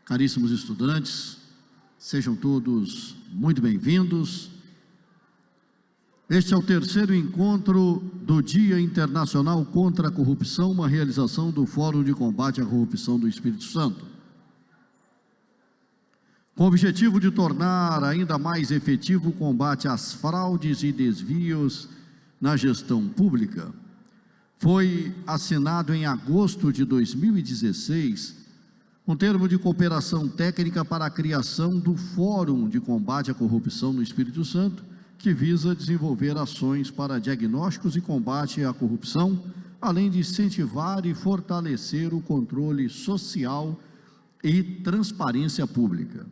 Caríssimos estudantes, sejam todos muito bem-vindos. Este é o terceiro encontro do Dia Internacional contra a Corrupção, uma realização do Fórum de Combate à Corrupção do Espírito Santo. Com o objetivo de tornar ainda mais efetivo o combate às fraudes e desvios na gestão pública, foi assinado em agosto de 2016 um termo de cooperação técnica para a criação do Fórum de Combate à Corrupção no Espírito Santo, que visa desenvolver ações para diagnósticos e combate à corrupção, além de incentivar e fortalecer o controle social e transparência pública.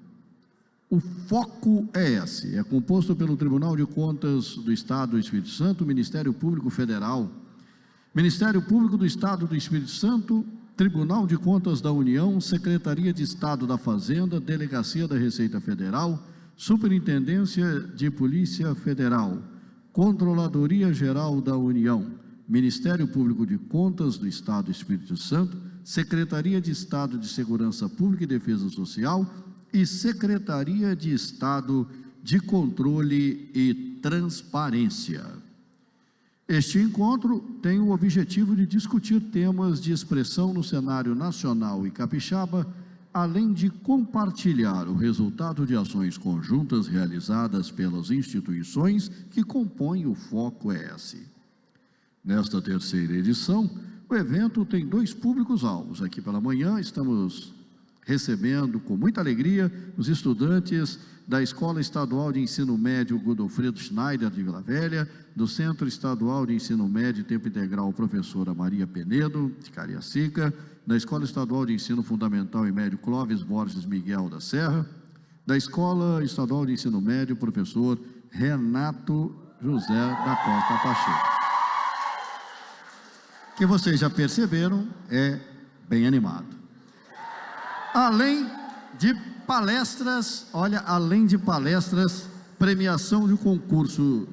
O foco é esse, é composto pelo Tribunal de Contas do Estado do Espírito Santo, Ministério Público Federal, Ministério Público do Estado do Espírito Santo, Tribunal de Contas da União, Secretaria de Estado da Fazenda, Delegacia da Receita Federal, Superintendência de Polícia Federal, Controladoria Geral da União, Ministério Público de Contas do Estado do Espírito Santo, Secretaria de Estado de Segurança Pública e Defesa Social e Secretaria de Estado de Controle e Transparência. Este encontro tem o objetivo de discutir temas de expressão no cenário nacional e capixaba, além de compartilhar o resultado de ações conjuntas realizadas pelas instituições que compõem o Foco ES. Nesta terceira edição, o evento tem dois públicos-alvos. Aqui pela manhã estamos recebendo com muita alegria os estudantes da Escola Estadual de Ensino Médio Godofredo Schneider de Vila Velha, do Centro Estadual de Ensino Médio Tempo Integral Professora Maria Penedo, de Cariacica, da Escola Estadual de Ensino Fundamental e Médio Clóvis Borges Miguel da Serra, da Escola Estadual de Ensino Médio Professor Renato José da Costa Pacheco. Que vocês já perceberam, é bem animado. Além de palestras, premiação de concurso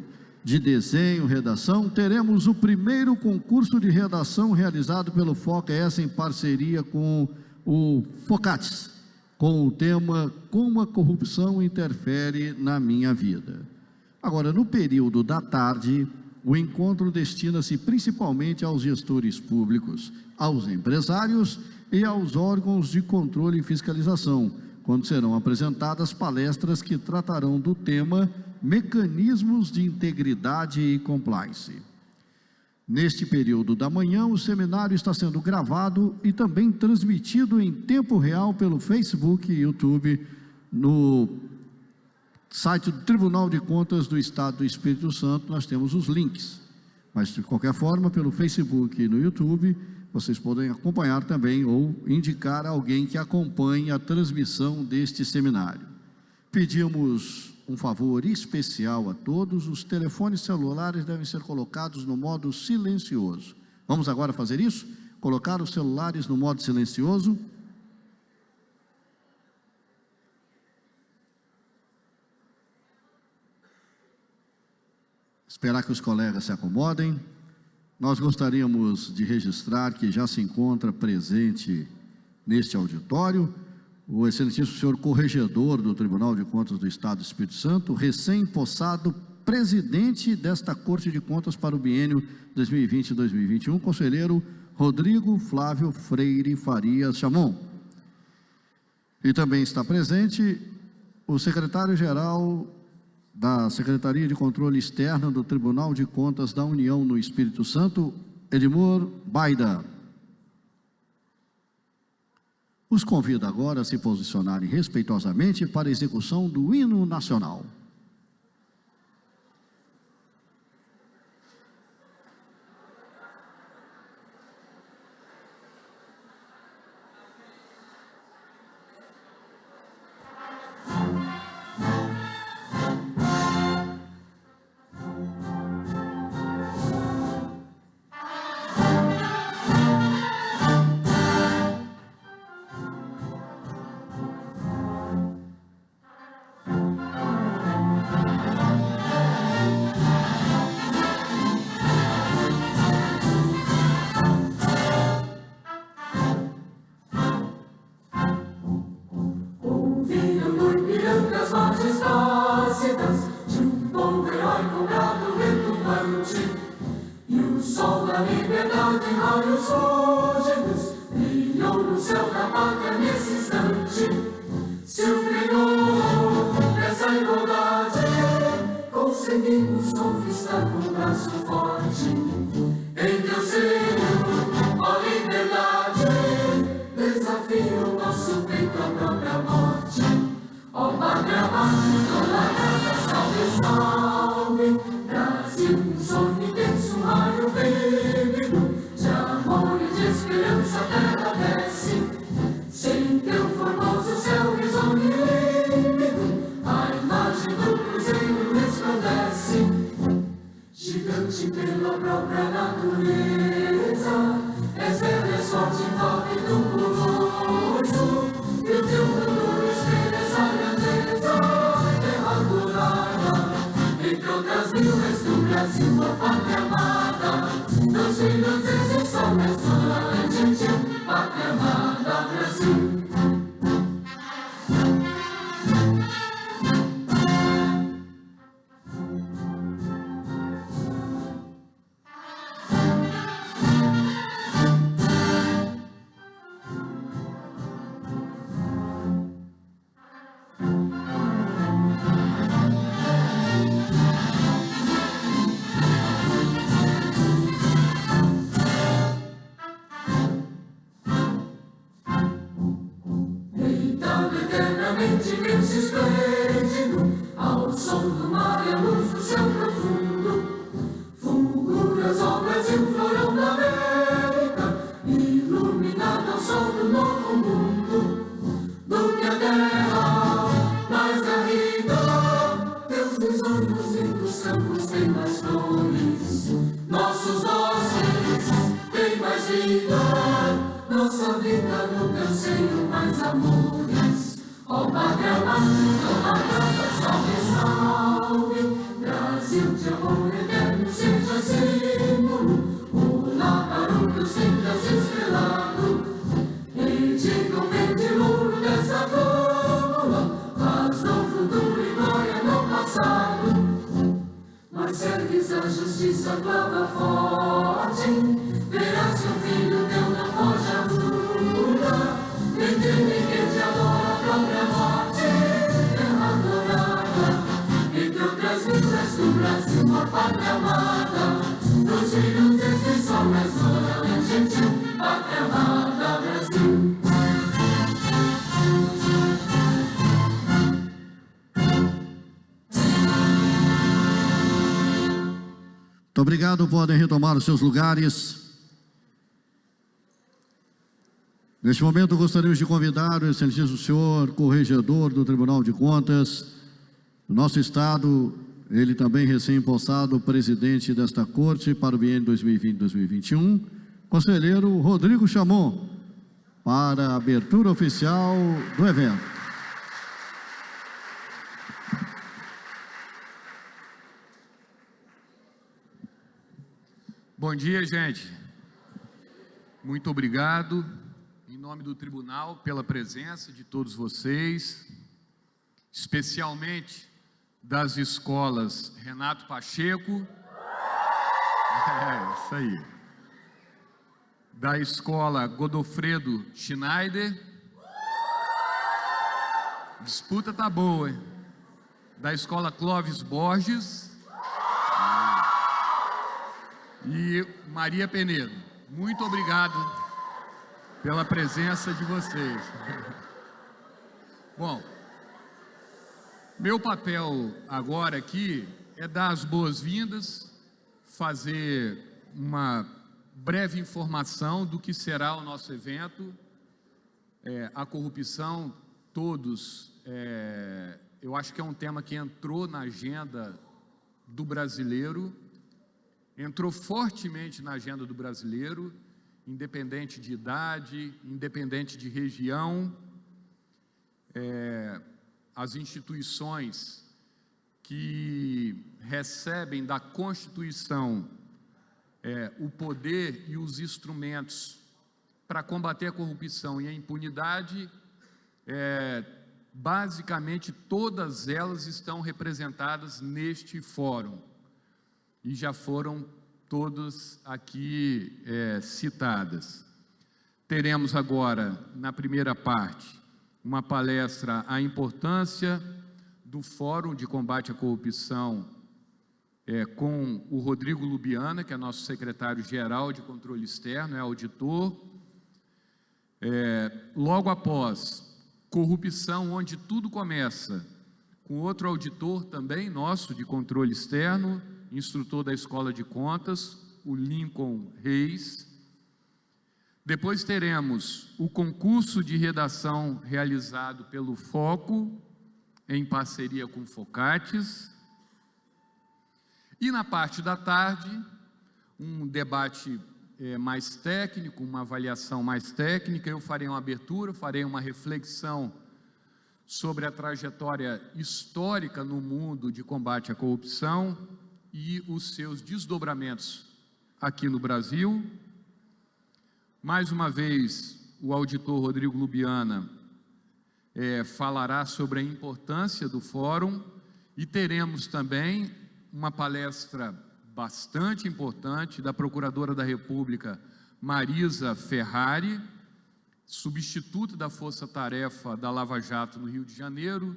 de desenho, redação, teremos o primeiro concurso de redação realizado pelo Foco ES em parceria com o Focates, com o tema Como a Corrupção Interfere na Minha Vida. Agora, no período da tarde, o encontro destina-se principalmente aos gestores públicos, aos empresários e aos órgãos de controle e fiscalização, quando serão apresentadas palestras que tratarão do tema Mecanismos de Integridade e Compliance. Neste período da manhã, o seminário está sendo gravado e também transmitido em tempo real pelo Facebook e YouTube, no site do Tribunal de Contas do Estado do Espírito Santo. Nós temos os links, mas de qualquer forma, pelo Facebook e no YouTube, vocês podem acompanhar também ou indicar alguém que acompanhe a transmissão deste seminário. Pedimos um favor especial a todos: os telefones celulares devem ser colocados no modo silencioso. Vamos agora fazer isso? Colocar os celulares no modo silencioso. Esperar que os colegas se acomodem. Nós gostaríamos de registrar que já se encontra presente neste auditório o excelentíssimo senhor corregedor do Tribunal de Contas do Estado do Espírito Santo, recém-possado presidente desta Corte de Contas para o biênio 2020-2021, conselheiro Rodrigo Flávio Freire Farias Chamon. E também está presente o secretário-geral da Secretaria de Controle Externo do Tribunal de Contas da União no Espírito Santo, Edmur Baida. Os convido agora a se posicionarem respeitosamente para a execução do hino nacional. um braço forte. Em teu seio, ó liberdade, desafia o nosso peito à própria morte. Ó pátria amada, salve, salve. Brasil, um sonho intenso, um raio vívido de amor e de esperança, a terra desce. Sem teu formoso céu risonho e límpido, a imagem do cruzeiro resplandece. Gigante pela própria natureza, és velho, és forte, forte e luminoso, e o teu cantor espelha essa grandeza, terra adorada. Entre outras mil és do Brasil, a pátria amada, dos filhos desse sol, restaurante, pátria amada, Brasil. Imenso esplêndido, ao som do mar e a luz do céu profundo, fulguras ao Brasil, florão da América, iluminado ao sol do novo mundo. Do que a terra mais garrida, teus risonhos lindos campos têm mais flores, nossos bosques têm mais vida, nossa vida no teu seio mais amores. Ó pátria amada, salve, salve. Brasil de amor eterno seja símbolo, o lábaro que os tempos estrelado, e diga o verde louro dessa fórmula, faz no futuro e glória no passado. Mas ergues a justiça clava forte, verás que o filho teu não foge à luta. Entre ninguém te adora a própria morte, terra adorada. Entre outras vidas do Brasil, a pátria amada, dos filhos desse sol, restaurante, gentil, pátria amada, Brasil. Muito obrigado, podem retomar os seus lugares. Neste momento, gostaríamos de convidar o excelentíssimo senhor corregedor do Tribunal de Contas do nosso Estado, ele também recém-impostado presidente desta Corte para o biênio 2020-2021, conselheiro Rodrigo Chamon, para a abertura oficial do evento. Bom dia, gente. Muito obrigado. Em nome do tribunal, pela presença de todos vocês, especialmente das escolas Renato Pacheco, isso aí, da escola Godofredo Schneider, disputa tá boa, hein? Da escola Clóvis Borges e Maria Penedo. Muito obrigado pela presença de vocês. Bom, meu papel agora aqui é dar as boas-vindas, fazer uma breve informação do que será o nosso evento. A corrupção, eu acho que é um tema que entrou na agenda do brasileiro, entrou fortemente na agenda do brasileiro, independente de idade, independente de região. As instituições que recebem da Constituição o poder e os instrumentos para combater a corrupção e a impunidade, basicamente todas elas estão representadas neste fórum e já foram todas aqui citadas. Teremos agora, na primeira parte, uma palestra A Importância do Fórum de Combate à Corrupção com o Rodrigo Lubiana, que é nosso secretário-geral de controle externo, é auditor. Logo após, corrupção, onde tudo começa, com outro auditor também nosso de controle externo, instrutor da Escola de Contas, o Lincoln Reis. Depois teremos o concurso de redação realizado pelo Foco, em parceria com Focates. E na parte da tarde, um debate mais técnico, uma avaliação mais técnica. Eu farei uma abertura, farei uma reflexão sobre a trajetória histórica no mundo de combate à corrupção e os seus desdobramentos aqui no Brasil. Mais uma vez, o auditor Rodrigo Lubiana falará sobre a importância do fórum, e teremos também uma palestra bastante importante da Procuradora da República, Marisa Ferrari, substituta da Força Tarefa da Lava Jato no Rio de Janeiro,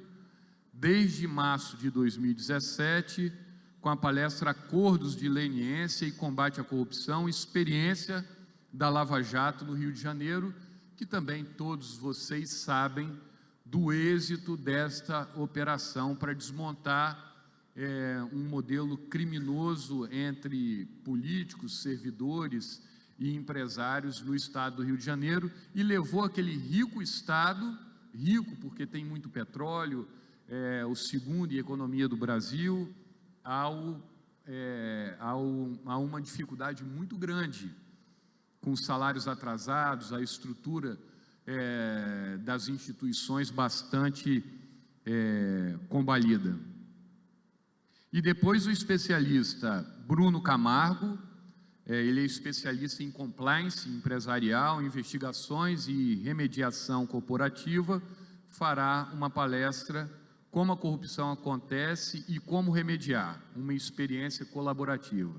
desde março de 2017, com a palestra Acordos de Leniência e Combate à Corrupção, experiência da Lava Jato no Rio de Janeiro, que também todos vocês sabem do êxito desta operação para desmontar um modelo criminoso entre políticos, servidores e empresários no estado do Rio de Janeiro, e levou aquele rico estado, rico porque tem muito petróleo, o segundo em economia do Brasil, a uma dificuldade muito grande, com os salários atrasados, a estrutura das instituições bastante combalida. E depois o especialista Bruno Camargo, ele é especialista em compliance empresarial, investigações e remediação corporativa, fará uma palestra como a corrupção acontece e como remediar, uma experiência colaborativa.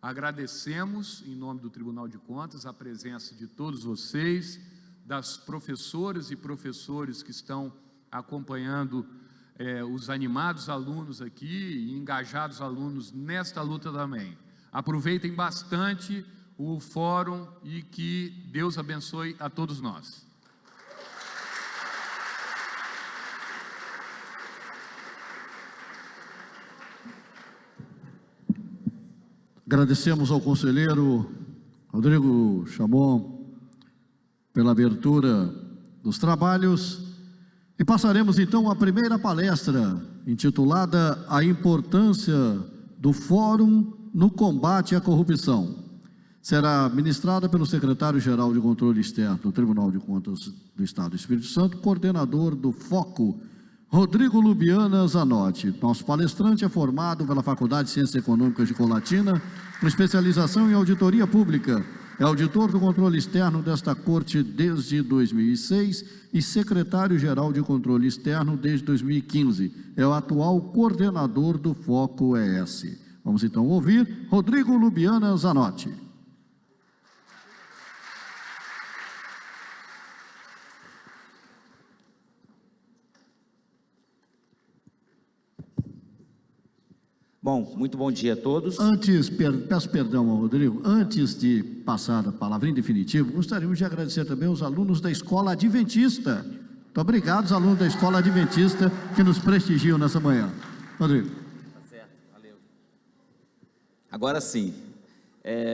Agradecemos, em nome do Tribunal de Contas, a presença de todos vocês, das professoras e professores que estão acompanhando os animados alunos aqui e engajados alunos nesta luta também. Aproveitem bastante o fórum e que Deus abençoe a todos nós. Agradecemos ao conselheiro Rodrigo Chabon pela abertura dos trabalhos. E passaremos então à primeira palestra, intitulada A Importância do Fórum no Combate à Corrupção. Será ministrada pelo secretário-geral de Controle Externo do Tribunal de Contas do Estado do Espírito Santo, coordenador do Foco, Rodrigo Lubiana Zanotti. Nosso palestrante é formado pela Faculdade de Ciências Econômicas de Colatina, com especialização em auditoria pública. É auditor do controle externo desta corte desde 2006 e secretário-geral de controle externo desde 2015. É o atual coordenador do Foco ES. Vamos então ouvir Rodrigo Lubiana Zanotti. Bom, muito bom dia a todos. Peço perdão ao Rodrigo, antes de passar a palavra em definitivo, gostaríamos de agradecer também aos alunos da Escola Adventista. Muito obrigado aos alunos da Escola Adventista que nos prestigiam nessa manhã. Rodrigo. Tá certo, valeu. Agora sim,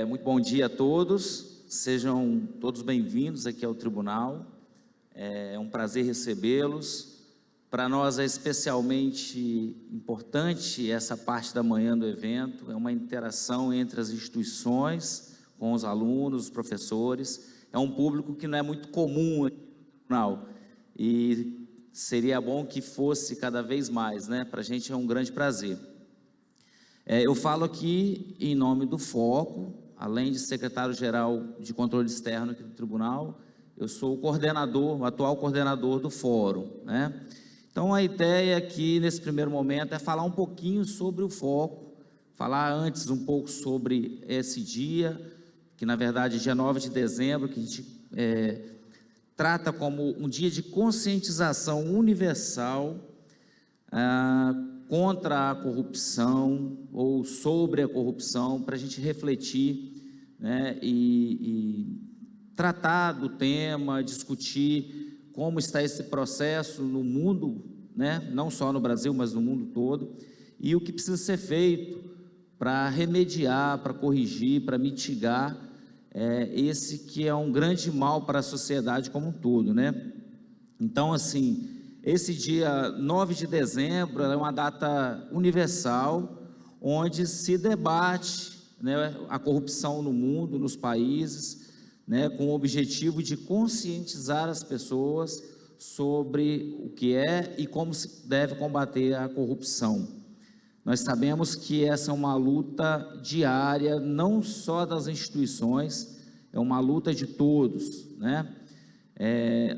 muito bom dia a todos, sejam todos bem-vindos aqui ao tribunal, é um prazer recebê-los. Para nós é especialmente importante essa parte da manhã do evento, é uma interação entre as instituições, com os alunos, os professores, é um público que não é muito comum aqui no tribunal, e seria bom que fosse cada vez mais, né? Para a gente é um grande prazer. Eu falo aqui em nome do Foco, além de secretário-geral de controle externo aqui do tribunal, eu sou o coordenador, o atual coordenador do fórum, né? Então, a ideia aqui, nesse primeiro momento, é falar um pouquinho sobre o Foco, falar antes um pouco sobre esse dia, que, na verdade, é dia 9 de dezembro, que a gente trata como um dia de conscientização universal contra a corrupção ou sobre a corrupção, para a gente refletir, né, e tratar do tema, discutir como está esse processo no mundo, né, não só no Brasil, mas no mundo todo, e o que precisa ser feito para remediar, para corrigir, para mitigar esse que é um grande mal para a sociedade como um todo, né? Então, assim, esse dia 9 de dezembro é uma data universal, onde se debate, né, a corrupção no mundo, nos países, né, com o objetivo de conscientizar as pessoas sobre o que é e como se deve combater a corrupção. Nós sabemos que essa é uma luta diária, não só das instituições, é uma luta de todos, né?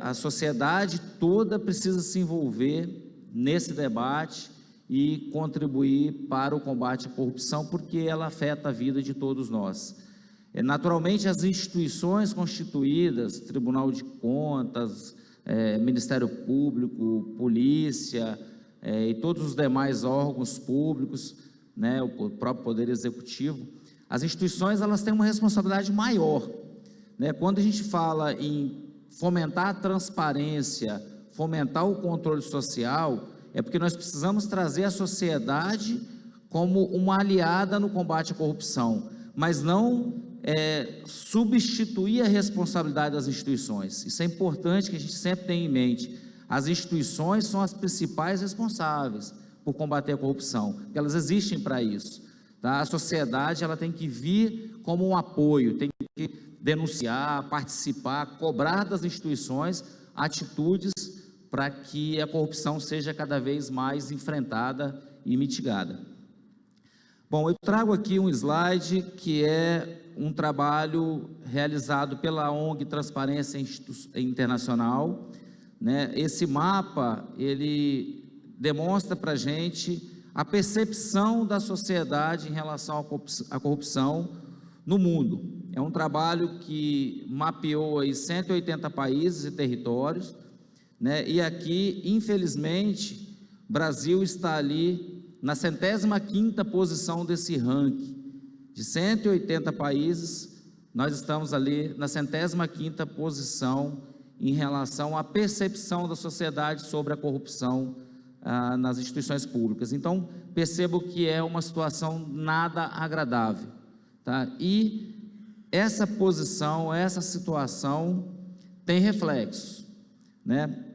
A sociedade toda precisa se envolver nesse debate e contribuir para o combate à corrupção, porque ela afeta a vida de todos nós. Naturalmente, as instituições constituídas, Tribunal de Contas, Ministério Público, Polícia, e todos os demais órgãos públicos, né, o próprio Poder Executivo, as instituições, elas têm uma responsabilidade maior, né? Quando a gente fala em fomentar a transparência, fomentar o controle social, é porque nós precisamos trazer a sociedade como uma aliada no combate à corrupção, mas não substituir a responsabilidade das instituições. Isso é importante que a gente sempre tenha em mente. As instituições são as principais responsáveis por combater a corrupção, porque elas existem para isso, tá? A sociedade, ela tem que vir como um apoio, tem que denunciar, participar, cobrar das instituições atitudes para que a corrupção seja cada vez mais enfrentada e mitigada. Bom, eu trago aqui um slide que é um trabalho realizado pela ONG Transparência Internacional, né? Esse mapa, ele demonstra para a gente a percepção da sociedade em relação à corrupção no mundo. É um trabalho que mapeou aí 180 países e territórios, né? E aqui, infelizmente, o Brasil está ali na 105ª posição desse ranking. De 180 países, nós estamos ali na 105ª posição em relação à percepção da sociedade sobre a corrupção nas instituições públicas. Então, percebo que é uma situação nada agradável, tá? E essa posição, essa situação tem reflexos, né?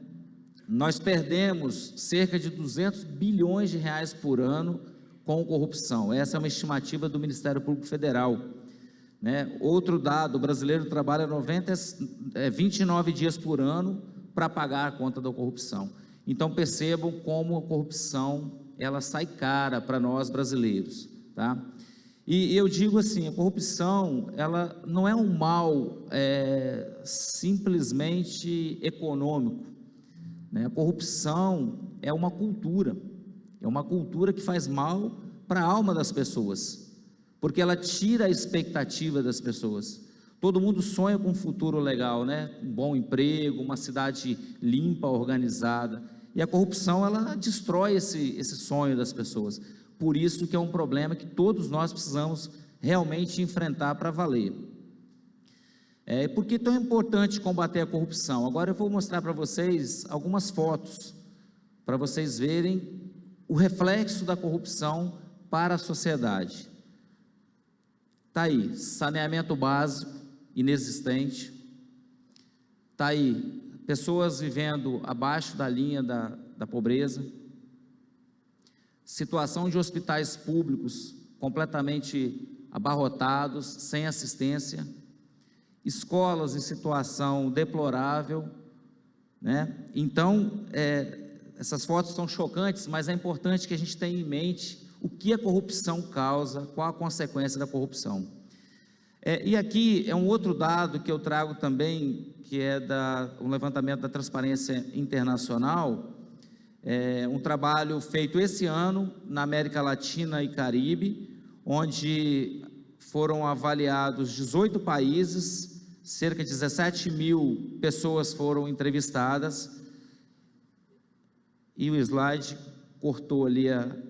Nós perdemos cerca de 200 bilhões de reais por ano com corrupção. Essa é uma estimativa do Ministério Público Federal, né? Outro dado, o brasileiro trabalha 29 dias por ano para pagar a conta da corrupção. Então percebam como a corrupção, ela sai cara para nós brasileiros, tá? E eu digo assim, a corrupção, ela não é um mal simplesmente econômico, né? A corrupção é uma cultura que faz mal para a alma das pessoas, porque ela tira a expectativa das pessoas. Todo mundo sonha com um futuro legal, né? Um bom emprego, uma cidade limpa, organizada, e a corrupção, ela destrói esse sonho das pessoas. Por isso que é um problema que todos nós precisamos realmente enfrentar para valer. Por que é tão importante combater a corrupção? Agora eu vou mostrar para vocês algumas fotos, para vocês verem o reflexo da corrupção para a sociedade. Está aí, saneamento básico, inexistente. Está aí, pessoas vivendo abaixo da linha da pobreza. Situação de hospitais públicos completamente abarrotados, sem assistência. Escolas em situação deplorável, né? Então, essas fotos são chocantes, mas é importante que a gente tenha em mente o que a corrupção causa, qual a consequência da corrupção. E aqui é um outro dado que eu trago também, que é um levantamento da Transparência Internacional, um trabalho feito esse ano na América Latina e Caribe, onde foram avaliados 18 países, cerca de 17 mil pessoas foram entrevistadas, e o slide cortou ali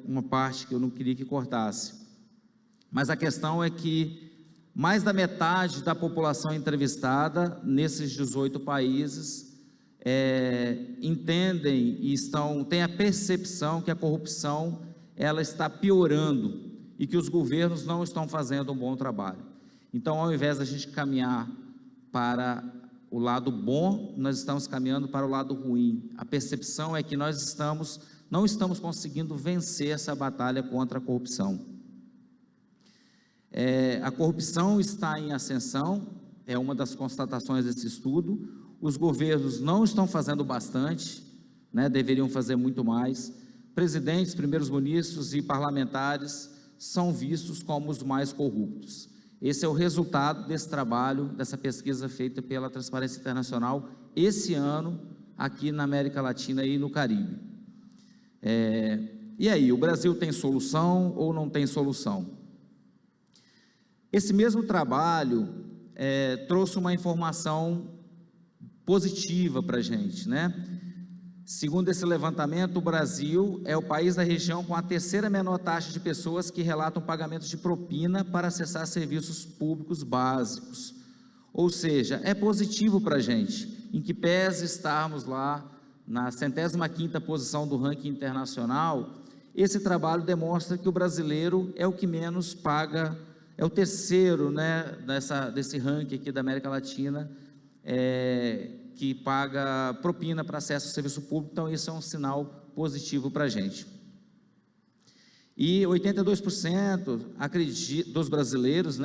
uma parte que eu não queria que cortasse. Mas a questão é que mais da metade da população entrevistada nesses 18 países entendem e têm a percepção que a corrupção ela está piorando e que os governos não estão fazendo um bom trabalho. Então, ao invés da gente caminhar para o lado bom, nós estamos caminhando para o lado ruim. A percepção é que nós não estamos conseguindo vencer essa batalha contra a corrupção. A corrupção está em ascensão, é uma das constatações desse estudo. Os governos não estão fazendo bastante, deveriam fazer muito mais. Presidentes, primeiros ministros e parlamentares são vistos como os mais corruptos. Esse é o resultado desse trabalho, dessa pesquisa feita pela Transparência Internacional esse ano, aqui na América Latina e no Caribe. E aí, o Brasil tem solução ou não tem solução? Esse mesmo trabalho trouxe uma informação positiva para a gente, Segundo esse levantamento, o Brasil é o país da região com a terceira menor taxa de pessoas que relatam pagamentos de propina para acessar serviços públicos básicos. Ou seja, é positivo para a gente, em que pese estarmos lá na 105ª posição do ranking internacional, esse trabalho demonstra que o brasileiro é o que menos paga, é o terceiro desse ranking aqui da América Latina, que paga propina para acesso ao serviço público. Então isso é um sinal positivo para a gente. E 82% dos brasileiros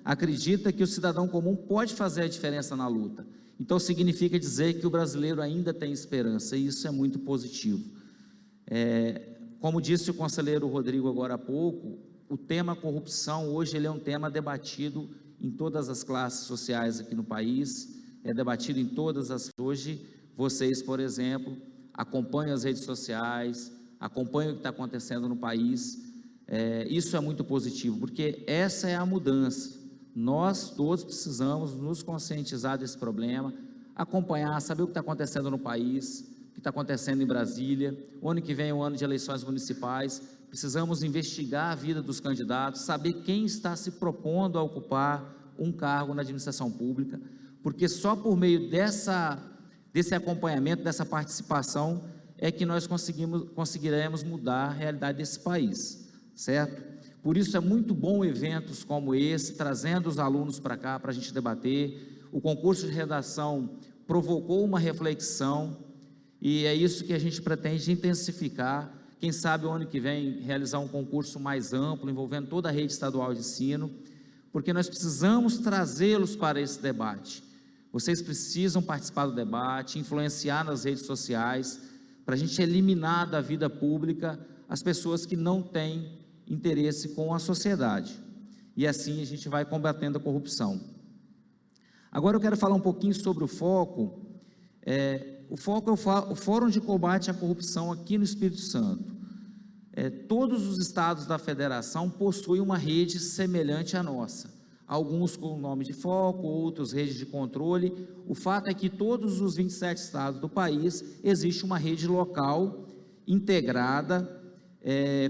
acredita que o cidadão comum pode fazer a diferença na luta. Então significa dizer que o brasileiro ainda tem esperança, e isso é muito positivo. Como disse o conselheiro Rodrigo agora há pouco, o tema corrupção hoje ele é um tema debatido em todas as classes sociais aqui no país, é debatido em todas as... Hoje, vocês, por exemplo, acompanham as redes sociais, acompanham o que está acontecendo no país. Isso é muito positivo, porque essa é a mudança. Nós todos precisamos nos conscientizar desse problema, acompanhar, saber o que está acontecendo no país, o que está acontecendo em Brasília. O ano que vem é o ano de eleições municipais, precisamos investigar a vida dos candidatos, saber quem está se propondo a ocupar um cargo na administração pública, porque só por meio desse acompanhamento, dessa participação, é que nós conseguiremos mudar a realidade desse país, certo? Por isso é muito bom eventos como esse, trazendo os alunos para cá, para a gente debater. O concurso de redação provocou uma reflexão, e é isso que a gente pretende intensificar. Quem sabe o ano que vem realizar um concurso mais amplo, envolvendo toda a rede estadual de ensino, porque nós precisamos trazê-los para esse debate. Vocês precisam participar do debate, influenciar nas redes sociais, para a gente eliminar da vida pública as pessoas que não têm interesse com a sociedade. E assim a gente vai combatendo a corrupção. Agora eu quero falar um pouquinho sobre o foco. O foco é o Fórum de Combate à Corrupção aqui no Espírito Santo. Todos os estados da federação possuem uma rede semelhante à nossa. Alguns com o nome de foco, outros redes de controle. O fato é que todos os 27 estados do país existe uma rede local integrada,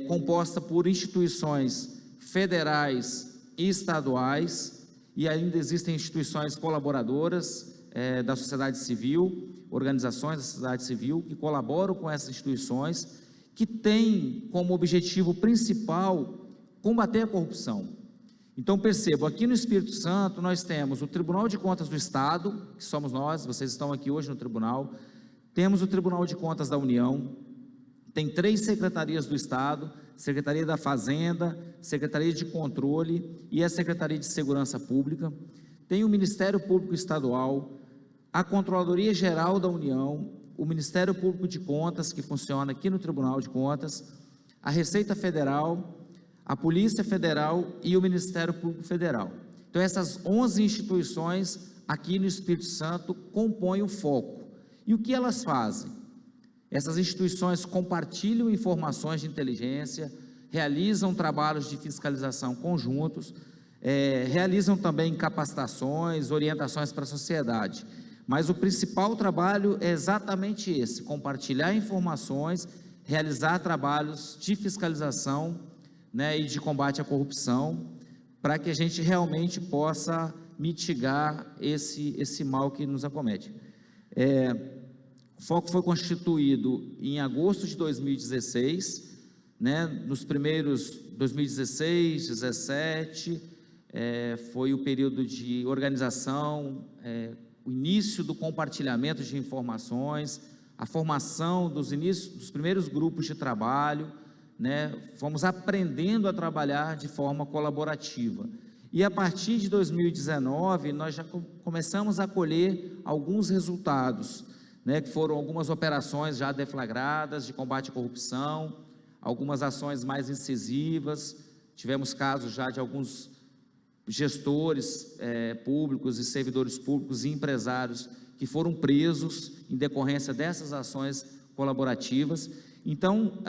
composta por instituições federais e estaduais, e ainda existem instituições colaboradoras da sociedade civil, organizações da sociedade civil que colaboram com essas instituições, que têm como objetivo principal combater a corrupção. Então percebo, aqui no Espírito Santo nós temos o Tribunal de Contas do Estado, que somos nós, vocês estão aqui hoje no tribunal, temos o Tribunal de Contas da União, tem 3 secretarias do Estado, Secretaria da Fazenda, Secretaria de Controle e a Secretaria de Segurança Pública, tem o Ministério Público Estadual, a Controladoria Geral da União, o Ministério Público de Contas, que funciona aqui no Tribunal de Contas, a Receita Federal, a Polícia Federal e o Ministério Público Federal. Então essas 11 instituições aqui no Espírito Santo compõem o foco. E o que elas fazem? Essas instituições compartilham informações de inteligência, realizam trabalhos de fiscalização conjuntos, realizam também capacitações, orientações para a sociedade. Mas o principal trabalho é exatamente esse: compartilhar informações, realizar trabalhos de fiscalização, né, e de combate à corrupção, para que a gente realmente possa mitigar esse mal que nos acomete. O foco foi constituído em agosto de 2016, né, nos primeiros 2016, 17, foi o período de organização, o início do compartilhamento de informações, a formação dos primeiros grupos de trabalho, né, fomos aprendendo a trabalhar de forma colaborativa. E a partir de 2019, nós já começamos a colher alguns resultados, né, que foram algumas operações já deflagradas de combate à corrupção, algumas ações mais incisivas, tivemos casos já de alguns gestores públicos e servidores públicos e empresários que foram presos em decorrência dessas ações colaborativas. Então,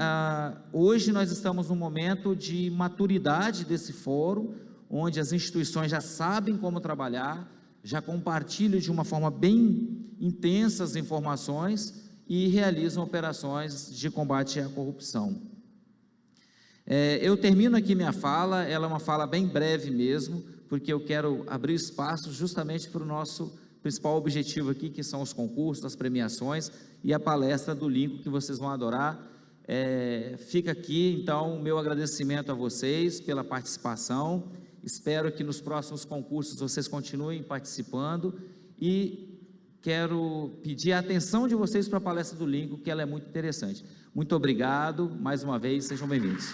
hoje nós estamos num momento de maturidade desse fórum, onde as instituições já sabem como trabalhar, já compartilham de uma forma bem intensa as informações e realizam operações de combate à corrupção. Eu termino aqui minha fala, ela é uma fala bem breve mesmo, porque eu quero abrir espaço justamente para o nosso principal objetivo aqui, que são os concursos, as premiações e a palestra do Lincoln, que vocês vão adorar. Fica aqui, então, o meu agradecimento a vocês pela participação. Espero que nos próximos concursos vocês continuem participando e quero pedir a atenção de vocês para a palestra do Lincoln, que ela é muito interessante. Muito obrigado, mais uma vez, sejam bem-vindos.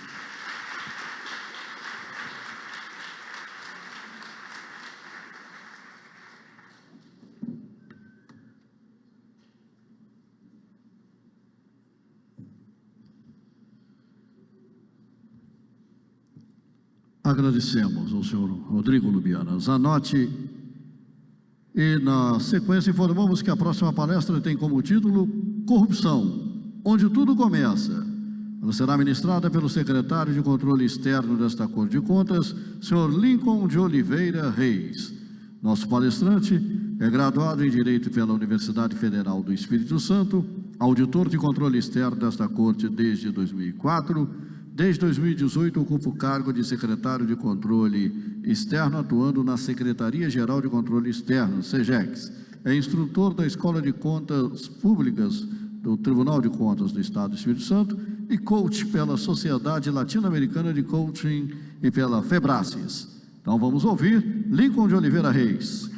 Agradecemos ao senhor Rodrigo Lubianas. Anote e, na sequência, informamos que a próxima palestra tem como título Corrupção, onde tudo começa. Ela será ministrada pelo secretário de Controle Externo desta Corte de Contas, senhor Lincoln de Oliveira Reis. Nosso palestrante é graduado em Direito pela Universidade Federal do Espírito Santo, auditor de controle externo desta Corte desde 2004, desde 2018 ocupa o cargo de secretário de Controle Externo, atuando na Secretaria-Geral de Controle Externo, SEGEX. É instrutor da Escola de Contas Públicas do Tribunal de Contas do Estado do Espírito Santo e coach pela Sociedade Latino-Americana de Coaching e pela FEBRACES. Então vamos ouvir Lincoln de Oliveira Reis.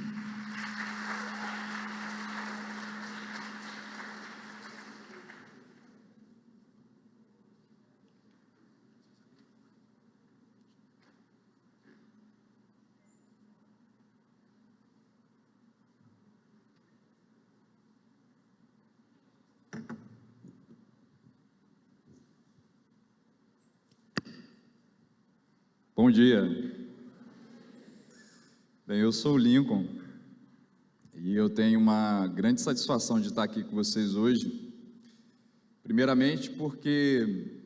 Bom dia. Bem, eu sou o Lincoln e eu tenho uma grande satisfação de estar aqui com vocês hoje. Primeiramente porque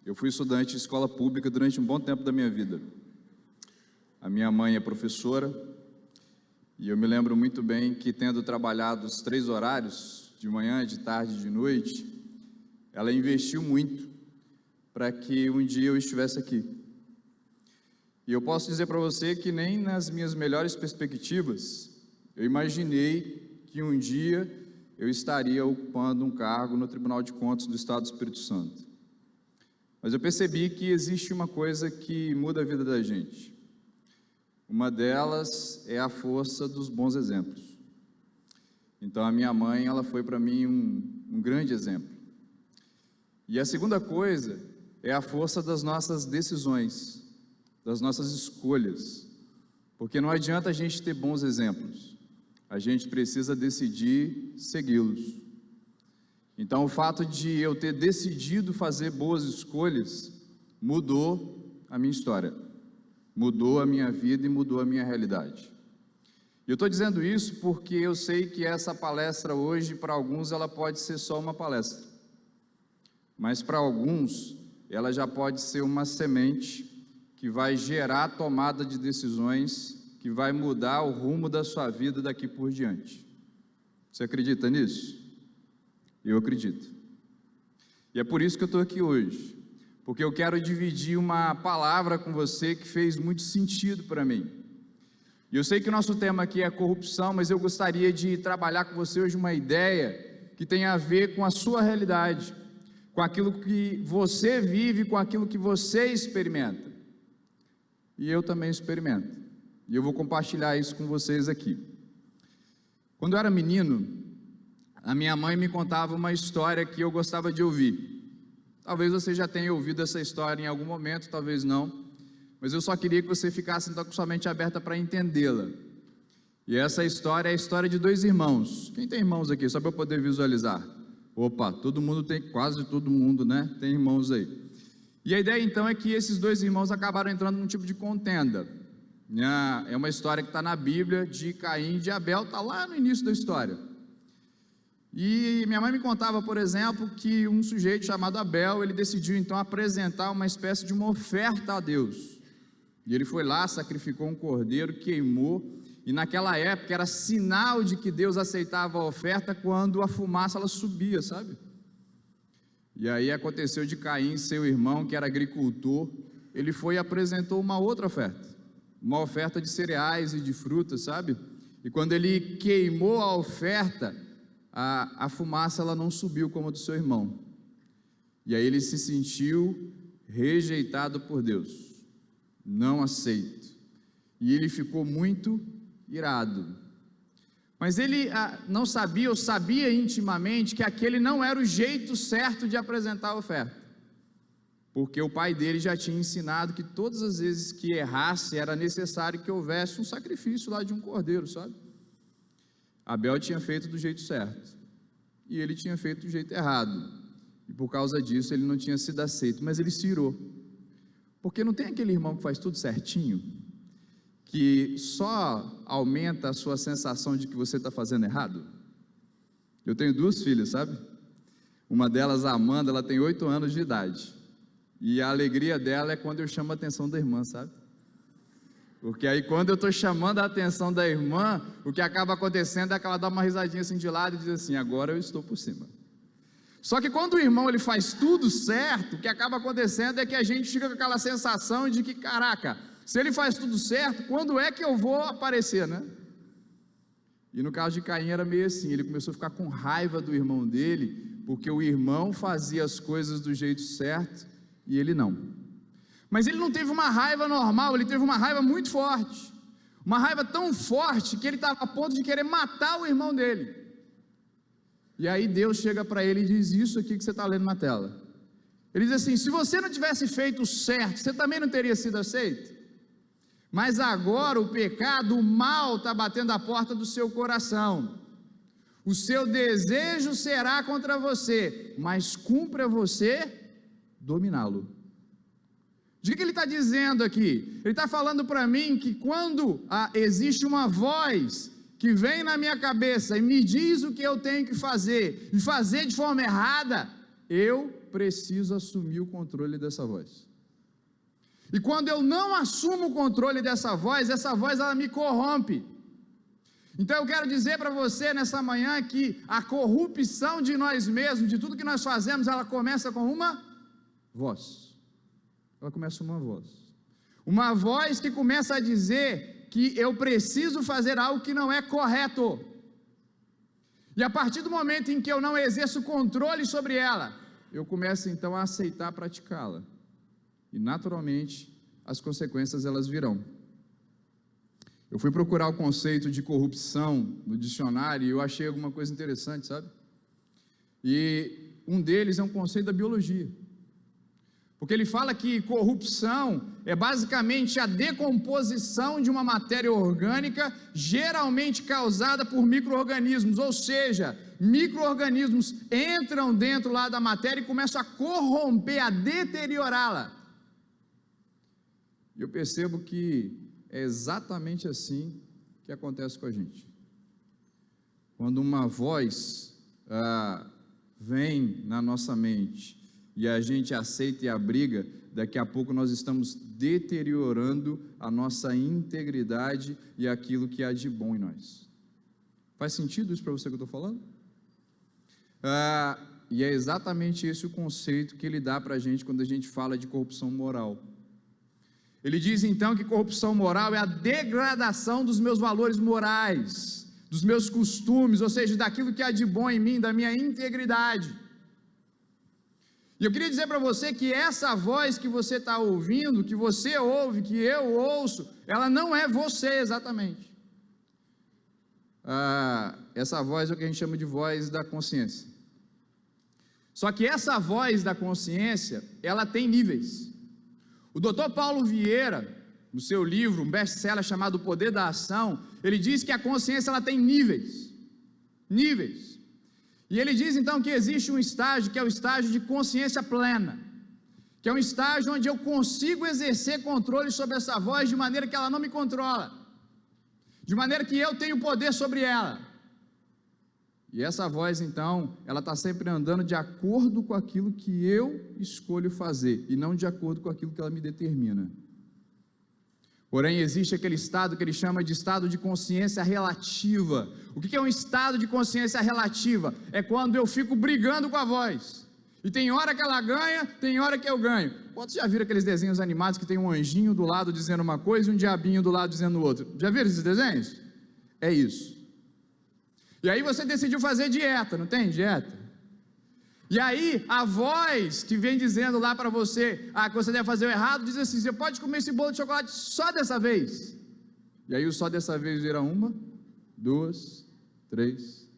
eu fui estudante de escola pública durante um bom tempo da minha vida. A minha mãe é professora e eu me lembro muito bem que, tendo trabalhado os 3 horários, de manhã, de tarde e de noite, ela investiu muito para que um dia eu estivesse aqui. E eu posso dizer para você que nem nas minhas melhores perspectivas eu imaginei que um dia eu estaria ocupando um cargo no Tribunal de Contas do Estado do Espírito Santo. Mas eu percebi que existe uma coisa que muda a vida da gente. Uma delas é a força dos bons exemplos. Então a minha mãe, ela foi para mim um grande exemplo. E a segunda coisa é a força das nossas decisões, das nossas escolhas, porque não adianta a gente ter bons exemplos, a gente precisa decidir segui-los. Então o fato de eu ter decidido fazer boas escolhas mudou a minha história, mudou a minha vida e mudou a minha realidade. E eu estou dizendo isso porque eu sei que essa palestra hoje, para alguns, ela pode ser só uma palestra, mas para alguns ela já pode ser uma semente que vai gerar a tomada de decisões, que vai mudar o rumo da sua vida daqui por diante. Você acredita nisso? Eu acredito. E é por isso que eu estou aqui hoje, porque eu quero dividir uma palavra com você que fez muito sentido para mim. E eu sei que o nosso tema aqui é corrupção, mas eu gostaria de trabalhar com você hoje uma ideia que tem a ver com a sua realidade, com aquilo que você vive, com aquilo que você experimenta. E eu também experimento. E eu vou compartilhar isso com vocês aqui. Quando eu era menino, a minha mãe me contava uma história que eu gostava de ouvir. Talvez você já tenha ouvido essa história em algum momento, talvez não. Mas eu só queria que você ficasse então com sua mente aberta para entendê-la. E essa história é a história de dois irmãos. Quem tem irmãos aqui? Só para eu poder visualizar. Opa, todo mundo tem, quase todo mundo, né? Tem irmãos aí. E a ideia então é que esses dois irmãos acabaram entrando num tipo de contenda. É uma história que está na Bíblia, de Caim e de Abel, está lá no início da história. E minha mãe me contava, por exemplo, que um sujeito chamado Abel, ele decidiu então apresentar uma espécie de uma oferta a Deus. E ele foi lá, sacrificou um cordeiro, queimou, e naquela época era sinal de que Deus aceitava a oferta quando a fumaça ela subia, sabe? E aí aconteceu de Caim, seu irmão, que era agricultor, ele foi e apresentou uma outra oferta. Uma oferta de cereais e de frutas, sabe? E quando ele queimou a oferta, a fumaça ela não subiu como a do seu irmão. E aí ele se sentiu rejeitado por Deus, não aceito. E ele ficou muito irado. Mas ele não sabia, ou sabia intimamente, que aquele não era o jeito certo de apresentar a oferta. Porque o pai dele já tinha ensinado que todas as vezes que errasse, era necessário que houvesse um sacrifício lá de um cordeiro, sabe? Abel tinha feito do jeito certo, e ele tinha feito do jeito errado, e por causa disso ele não tinha sido aceito, mas ele se irou, porque não tem aquele irmão que faz tudo certinho, que só aumenta a sua sensação de que você está fazendo errado? Eu tenho duas filhas, sabe? Uma delas, a Amanda, ela tem 8 anos de idade, e a alegria dela é quando eu chamo a atenção da irmã, sabe? Porque aí quando eu estou chamando a atenção da irmã, o que acaba acontecendo é que ela dá uma risadinha assim de lado e diz assim, agora eu estou por cima. Só que quando o irmão ele faz tudo certo, o que acaba acontecendo é que a gente fica com aquela sensação de que, caraca, se ele faz tudo certo, quando é que eu vou aparecer, né? E no caso de Caim era meio assim, ele começou a ficar com raiva do irmão dele, porque o irmão fazia as coisas do jeito certo e ele não. Mas ele não teve uma raiva normal, ele teve uma raiva muito forte, uma raiva tão forte que ele estava a ponto de querer matar o irmão dele. E aí Deus chega para ele e diz isso aqui que você está lendo na tela. Ele diz assim, se você não tivesse feito o certo, você também não teria sido aceito? Mas agora o pecado, o mal está batendo a porta do seu coração, o seu desejo será contra você, mas cumpre a você dominá-lo. O que ele está dizendo aqui? Ele está falando para mim que quando existe uma voz que vem na minha cabeça e me diz o que eu tenho que fazer, e fazer de forma errada, eu preciso assumir o controle dessa voz. E quando eu não assumo o controle dessa voz ela me corrompe. Então eu quero dizer para você nessa manhã que a corrupção de nós mesmos, de tudo que nós fazemos, ela começa com uma voz. Ela começa uma voz que começa a dizer que eu preciso fazer algo que não é correto, e a partir do momento em que eu não exerço controle sobre ela, eu começo então a aceitar praticá-la, e naturalmente as consequências elas virão. Eu fui procurar o conceito de corrupção no dicionário e eu achei alguma coisa interessante, sabe? E um deles é um conceito da biologia. Porque ele fala que corrupção é basicamente a decomposição de uma matéria orgânica, geralmente causada por micro-organismos, ou seja, micro-organismos entram dentro lá da matéria e começam a corromper, a deteriorá-la. E eu percebo que é exatamente assim que acontece com a gente. Quando uma voz vem na nossa mente, e a gente aceita e abriga, daqui a pouco nós estamos deteriorando a nossa integridade e aquilo que há de bom em nós. Faz sentido isso para você que eu estou falando? E é exatamente esse o conceito que ele dá para a gente quando a gente fala de corrupção moral. Ele diz então que corrupção moral é a degradação dos meus valores morais, dos meus costumes, ou seja, daquilo que há de bom em mim, da minha integridade. E eu queria dizer para você que essa voz que você está ouvindo, que você ouve, que eu ouço, ela não é você exatamente. Essa voz é o que a gente chama de voz da consciência. Só que essa voz da consciência, ela tem níveis. O Dr. Paulo Vieira, no seu livro, um best-seller chamado O Poder da Ação, ele diz que a consciência ela tem níveis. Níveis. E ele diz então que existe um estágio que é o estágio de consciência plena, que é um estágio onde eu consigo exercer controle sobre essa voz de maneira que ela não me controla, de maneira que eu tenho poder sobre ela. E essa voz, então, ela está sempre andando de acordo com aquilo que eu escolho fazer, e não de acordo com aquilo que ela me determina. Porém, existe aquele estado que ele chama de estado de consciência relativa. O que é um estado de consciência relativa? É quando eu fico brigando com a voz. E tem hora que ela ganha, tem hora que eu ganho. Quantos já viram aqueles desenhos animados que tem um anjinho do lado dizendo uma coisa e um diabinho do lado dizendo outra? Já viram esses desenhos? É isso. E aí você decidiu fazer dieta, não tem dieta? E aí a voz que vem dizendo lá para você, que você deve fazer o errado, diz assim: você pode comer esse bolo de chocolate só dessa vez. E aí o só dessa vez vira 1, 2, 3.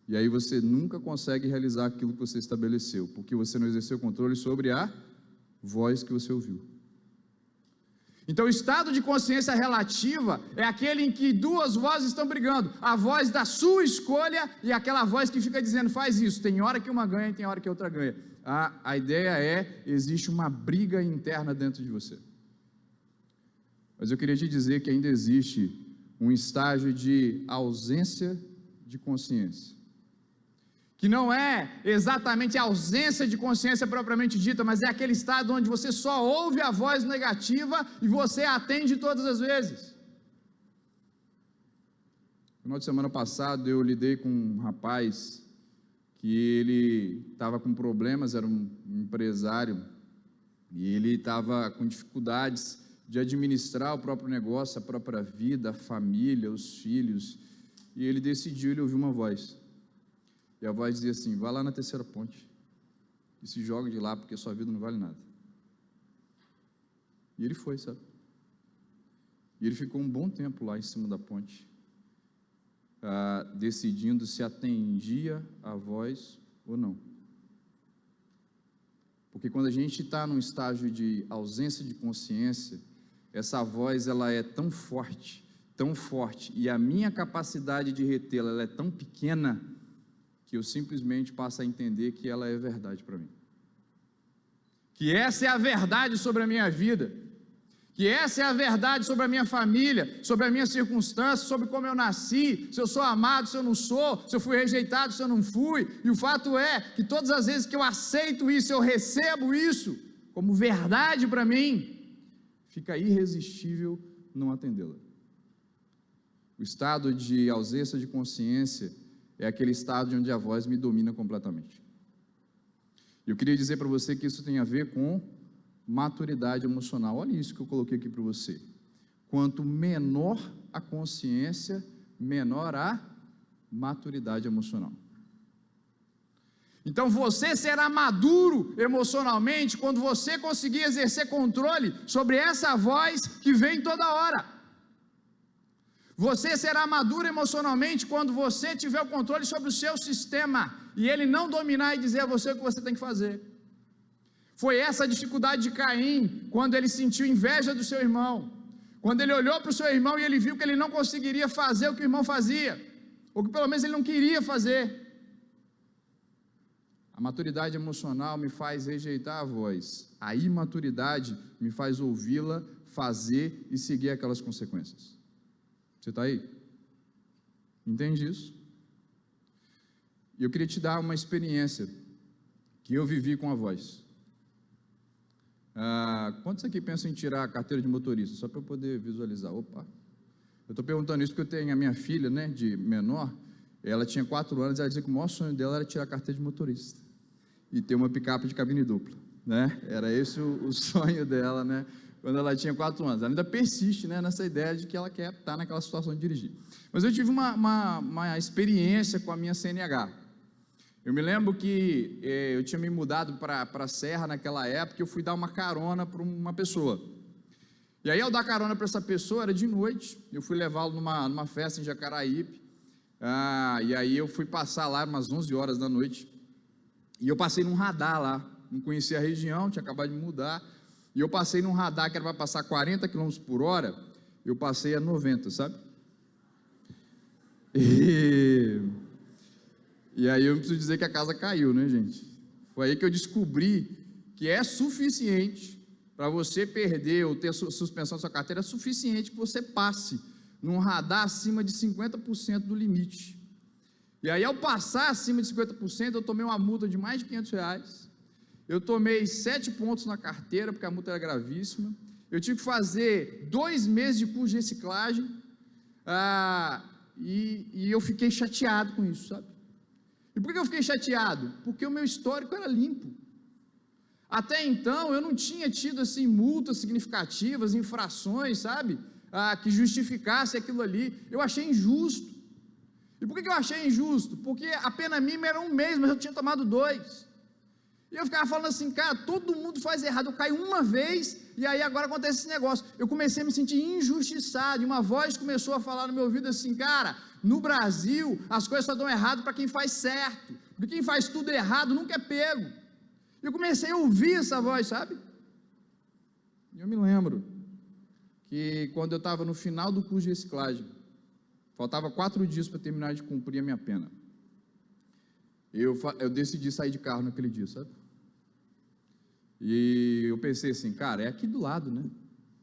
E aí você nunca consegue realizar aquilo que você estabeleceu, porque você não exerceu controle sobre a voz que você ouviu. Então, o estado de consciência relativa é aquele em que duas vozes estão brigando, a voz da sua escolha e aquela voz que fica dizendo, faz isso, tem hora que uma ganha e tem hora que a outra ganha. A ideia é, existe uma briga interna dentro de você. Mas eu queria te dizer que ainda existe um estágio de ausência de consciência, que não é exatamente a ausência de consciência propriamente dita, mas é aquele estado onde você só ouve a voz negativa e você a atende todas as vezes. No final de semana passado eu lidei com um rapaz que ele estava com problemas, era um empresário, e ele estava com dificuldades de administrar o próprio negócio, a própria vida, a família, os filhos, e ele decidiu, ele ouviu uma voz. E a voz dizia assim, vá lá na terceira ponte e se joga de lá, porque sua vida não vale nada. E ele foi, sabe? E ele ficou um bom tempo lá em cima da ponte, decidindo se atendia a voz ou não. Porque quando a gente está num estágio de ausência de consciência, essa voz ela é tão forte, e a minha capacidade de retê-la ela é tão pequena, que eu simplesmente passo a entender que ela é verdade para mim. Que essa é a verdade sobre a minha vida. Que essa é a verdade sobre a minha família, sobre a minha circunstância, sobre como eu nasci, se eu sou amado, se eu não sou, se eu fui rejeitado, se eu não fui. E o fato é que todas as vezes que eu aceito isso, eu recebo isso como verdade para mim, fica irresistível não atendê-la. O estado de ausência de consciência é aquele estado onde a voz me domina completamente. Eu queria dizer para você que isso tem a ver com maturidade emocional. Olha isso que eu coloquei aqui para você. Quanto menor a consciência, menor a maturidade emocional. Então você será maduro emocionalmente quando você conseguir exercer controle sobre essa voz que vem toda hora. Você será maduro emocionalmente quando você tiver o controle sobre o seu sistema e ele não dominar e dizer a você o que você tem que fazer. Foi essa a dificuldade de Caim quando ele sentiu inveja do seu irmão, quando ele olhou para o seu irmão e ele viu que ele não conseguiria fazer o que o irmão fazia, ou que pelo menos ele não queria fazer. A maturidade emocional me faz rejeitar a voz, a imaturidade me faz ouvi-la, fazer e seguir aquelas consequências. Você está aí? Entende isso? E eu queria te dar uma experiência que eu vivi com a voz. Quantos aqui pensam em tirar a carteira de motorista? Só para eu poder visualizar. Opa! Eu estou perguntando isso porque eu tenho a minha filha, né, de menor, ela tinha 4 anos, ela dizia que o maior sonho dela era tirar a carteira de motorista. e ter uma picape de cabine dupla, né? Era esse o sonho dela, né? Quando ela tinha 4 anos. Ela ainda persiste, né, nessa ideia de que ela quer estar naquela situação de dirigir. Mas eu tive uma experiência com a minha CNH. Eu me lembro que eu tinha me mudado para a Serra naquela época, e eu fui dar uma carona para uma pessoa. E aí, ao dar carona para essa pessoa, era de noite, eu fui levá-lo numa festa em Jacaraípe, e aí eu fui passar lá umas 11 horas da noite, e eu passei num radar lá, não conhecia a região, tinha acabado de mudar, e eu passei num radar que era para passar 40 km por hora, eu passei a 90, sabe? E aí eu não preciso dizer que a casa caiu, né, gente? Foi aí que eu descobri que é suficiente para você perder ou ter suspensão da sua carteira, é suficiente que você passe num radar acima de 50% do limite. E aí, ao passar acima de 50%, eu tomei uma multa de mais de R$500, eu tomei 7 pontos na carteira, porque a multa era gravíssima, eu tive que fazer 2 meses de curso de reciclagem, e eu fiquei chateado com isso, sabe? E por que eu fiquei chateado? Porque o meu histórico era limpo. Até então, eu não tinha tido, assim, multas significativas, infrações, sabe? Que justificasse aquilo ali. Eu achei injusto. E por que eu achei injusto? Porque a pena mínima era 1 mês, mas eu tinha tomado 2. E eu ficava falando assim, cara, todo mundo faz errado. Eu caio uma vez, e aí agora acontece esse negócio. Eu comecei a me sentir injustiçado, e uma voz começou a falar no meu ouvido assim, cara, no Brasil, as coisas só dão errado para quem faz certo. Porque quem faz tudo errado nunca é pego. Eu comecei a ouvir essa voz, sabe? E eu me lembro que quando eu estava no final do curso de reciclagem, faltava 4 dias para terminar de cumprir a minha pena, eu decidi sair de carro naquele dia, sabe? E eu pensei assim, cara, é aqui do lado, né?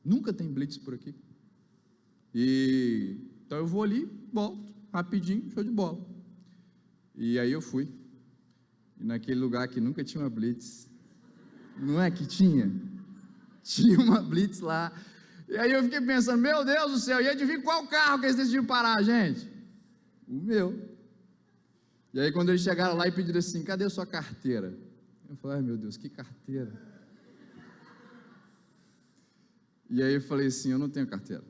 Nunca tem blitz por aqui. Então eu vou ali, volto, rapidinho, show de bola. E aí eu fui. E naquele lugar que nunca tinha uma blitz, não é que tinha? Tinha uma blitz lá. E aí eu fiquei pensando, meu Deus do céu, e adivinha qual carro que eles decidiram parar, gente? O meu. E aí quando eles chegaram lá e pediram assim, cadê a sua carteira? Eu falei, ai meu Deus, que carteira? E aí eu falei assim, eu não tenho carteira.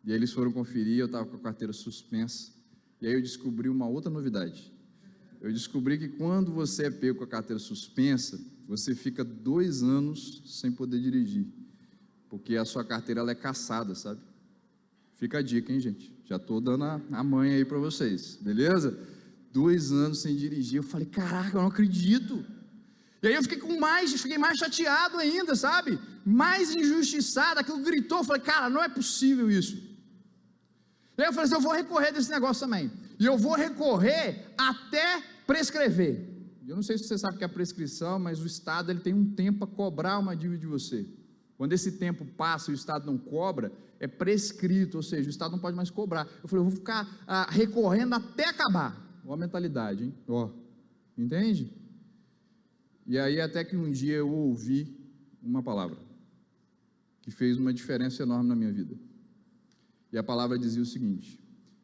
E aí eles foram conferir, eu estava com a carteira suspensa. E aí eu descobri uma outra novidade. Eu descobri que quando você é pego com a carteira suspensa, você fica 2 anos sem poder dirigir, porque a sua carteira ela é cassada, sabe? Fica a dica, hein, gente? Já estou dando a manha aí para vocês, beleza? 2 anos sem dirigir, eu falei, caraca, eu não acredito. E aí eu fiquei mais chateado ainda, sabe? Mais injustiçado, aquilo gritou, eu falei, cara, não é possível isso. E aí eu falei assim, eu vou recorrer desse negócio também. E eu vou recorrer até prescrever. Eu não sei se você sabe o que é prescrição, mas o Estado ele tem um tempo para cobrar uma dívida de você. Quando esse tempo passa e o Estado não cobra, é prescrito, ou seja, o Estado não pode mais cobrar. Eu falei, eu vou ficar recorrendo até acabar. Olha a mentalidade, hein? Ó, entende? E aí até que um dia eu ouvi uma palavra que fez uma diferença enorme na minha vida. E a palavra dizia o seguinte,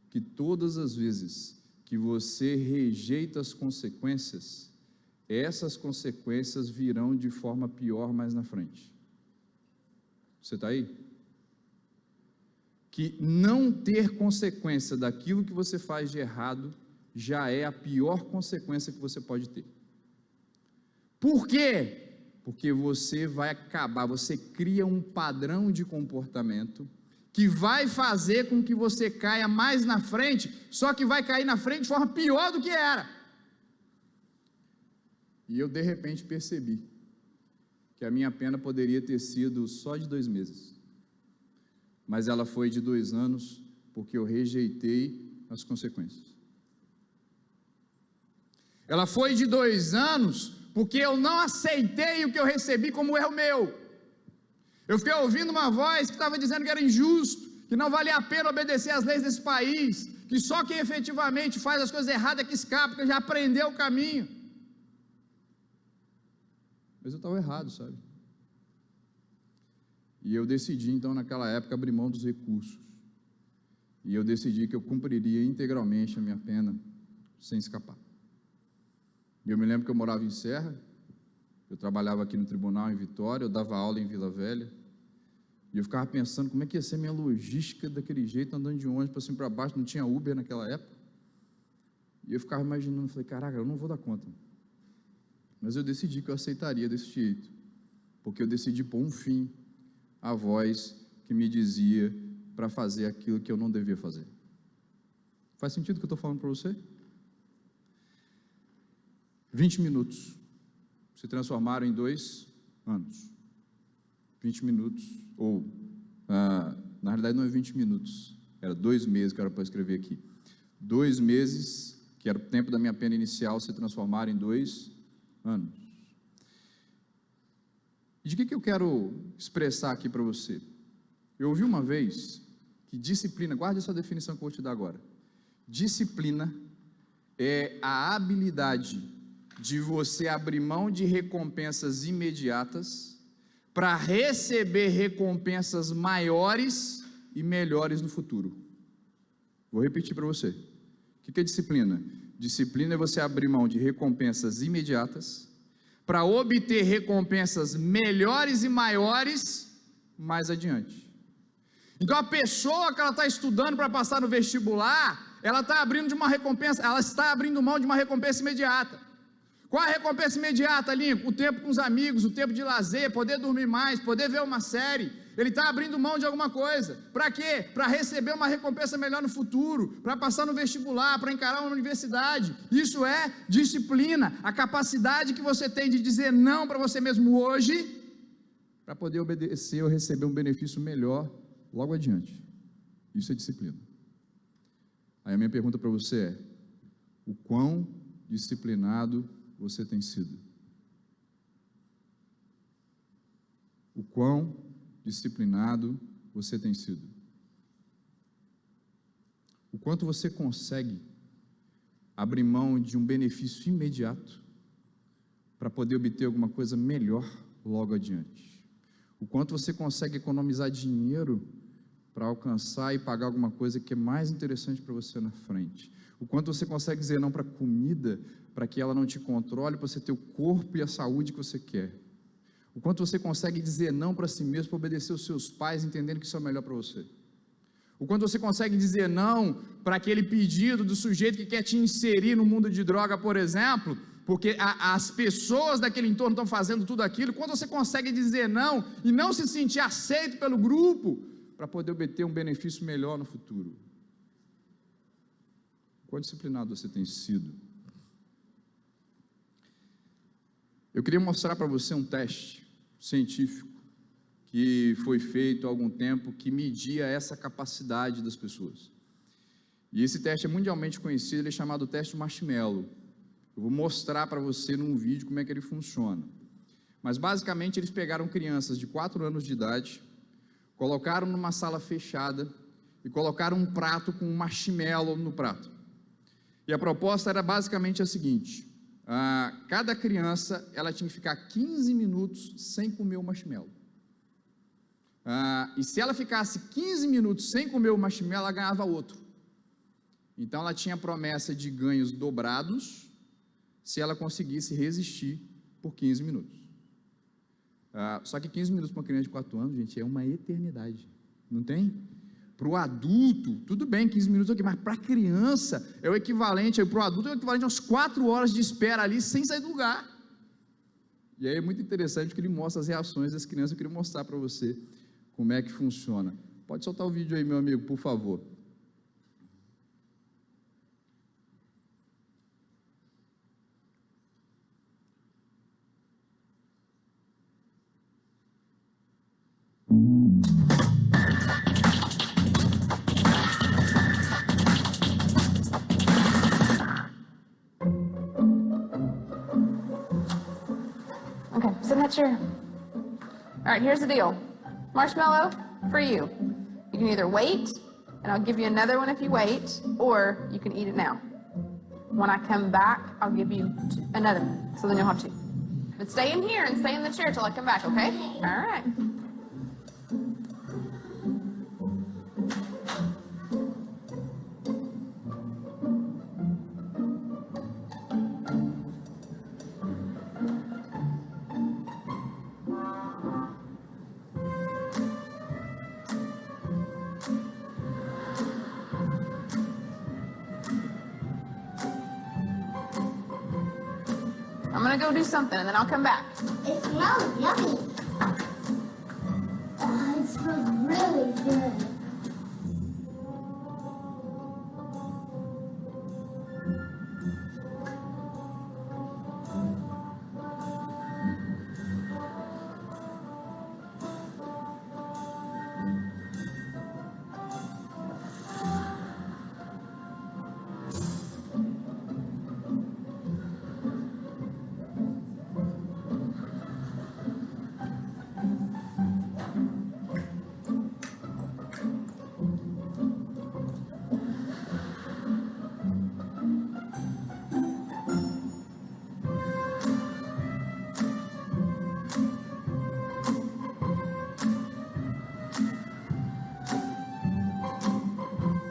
que todas as vezes que você rejeita as consequências, essas consequências virão de forma pior mais na frente. Você está aí? Que não ter consequência daquilo que você faz de errado já é a pior consequência que você pode ter. Por quê? Porque você cria um padrão de comportamento que vai fazer com que você caia mais na frente, só que vai cair na frente de forma pior do que era. E eu de repente percebi que a minha pena poderia ter sido só de 2 meses, mas ela foi de 2 anos, porque eu rejeitei as consequências. Ela foi de 2 anos, porque eu não aceitei o que eu recebi como erro meu. Eu fiquei ouvindo uma voz que estava dizendo que era injusto, que não valia a pena obedecer às leis desse país, que só quem efetivamente faz as coisas erradas é que escapa, porque já aprendeu o caminho. Mas eu estava errado, sabe? E eu decidi, então, naquela época, abrir mão dos recursos. E eu decidi que eu cumpriria integralmente a minha pena, sem escapar. E eu me lembro que eu morava em Serra, Eu trabalhava aqui no tribunal em Vitória, eu dava aula em Vila Velha, e eu ficava pensando como é que ia ser minha logística daquele jeito, andando de ônibus para cima e para baixo, não tinha Uber naquela época. E eu ficava imaginando, falei, caraca, eu não vou dar conta. Mas eu decidi que eu aceitaria desse jeito, porque eu decidi pôr um fim à voz que me dizia para fazer aquilo que eu não devia fazer. Faz sentido o que eu estou falando para você? 20 minutos se transformaram em 2 anos. 20 minutos, ou, na realidade não é 20 minutos, era 2 meses que era para escrever aqui. 2 meses, que era o tempo da minha pena inicial, se transformaram em 2 anos. E de que eu quero expressar aqui para você? Eu ouvi uma vez que disciplina, guarde essa definição que eu vou te dar agora. Disciplina é a habilidade de você abrir mão de recompensas imediatas para receber recompensas maiores e melhores no futuro. Vou repetir para você. O que é disciplina? Disciplina é você abrir mão de recompensas imediatas para obter recompensas melhores e maiores mais adiante. Então a pessoa que ela está estudando para passar no vestibular, ela está abrindo de uma recompensa, ela está abrindo mão de uma recompensa imediata. Qual a recompensa imediata, Lincoln? O tempo com os amigos, o tempo de lazer, poder dormir mais, poder ver uma série. Ele está abrindo mão de alguma coisa. Para quê? Para receber uma recompensa melhor no futuro, para passar no vestibular, para encarar uma universidade. Isso é disciplina, a capacidade que você tem de dizer não para você mesmo hoje, para poder obedecer ou receber um benefício melhor logo adiante. Isso é disciplina. Aí a minha pergunta para você é: o quão disciplinado você tem sido? O quão disciplinado você tem sido? O quanto você consegue abrir mão de um benefício imediato para poder obter alguma coisa melhor logo adiante? O quanto você consegue economizar dinheiro para alcançar e pagar alguma coisa que é mais interessante para você na frente? O quanto você consegue dizer não para comida, para que ela não te controle, para você ter o corpo e a saúde que você quer? O quanto você consegue dizer não para si mesmo, para obedecer os seus pais, entendendo que isso é o melhor para você? O quanto você consegue dizer não para aquele pedido do sujeito que quer te inserir no mundo de droga, por exemplo, porque as pessoas daquele entorno estão fazendo tudo aquilo? Quanto você consegue dizer não e não se sentir aceito pelo grupo, para poder obter um benefício melhor no futuro? Quão disciplinado você tem sido? Eu queria mostrar para você um teste científico que foi feito há algum tempo, que media essa capacidade das pessoas. E esse teste é mundialmente conhecido, ele é chamado teste Marshmallow. Eu vou mostrar para você num vídeo como é que ele funciona. Mas basicamente eles pegaram crianças de 4 anos de idade, colocaram numa sala fechada e colocaram um prato com um marshmallow no prato. E a proposta era basicamente a seguinte: cada criança ela tinha que ficar 15 minutos sem comer o marshmallow. E se ela ficasse 15 minutos sem comer o marshmallow, ela ganhava outro. Então ela tinha a promessa de ganhos dobrados se ela conseguisse resistir por 15 minutos. Só que 15 minutos para uma criança de 4 anos, gente, é uma eternidade, não tem? Para o adulto, tudo bem, 15 minutos aqui, mas para a criança é o equivalente, para o adulto é o equivalente a umas 4 horas de espera ali, sem sair do lugar. E aí é muito interessante que ele mostra as reações das crianças. Eu queria mostrar para você como é que funciona. Pode soltar o vídeo aí, meu amigo, por favor. Okay, sit in that chair. All right, here's the deal. Marshmallow for you. You can either wait, and I'll give you another one if you wait, or you can eat it now. When I come back, I'll give you another one, so then you'll have 2. But stay in here and stay in the chair till I come back, okay? All right. gonna go do something and then I'll come back. It smells yummy. It smells really good.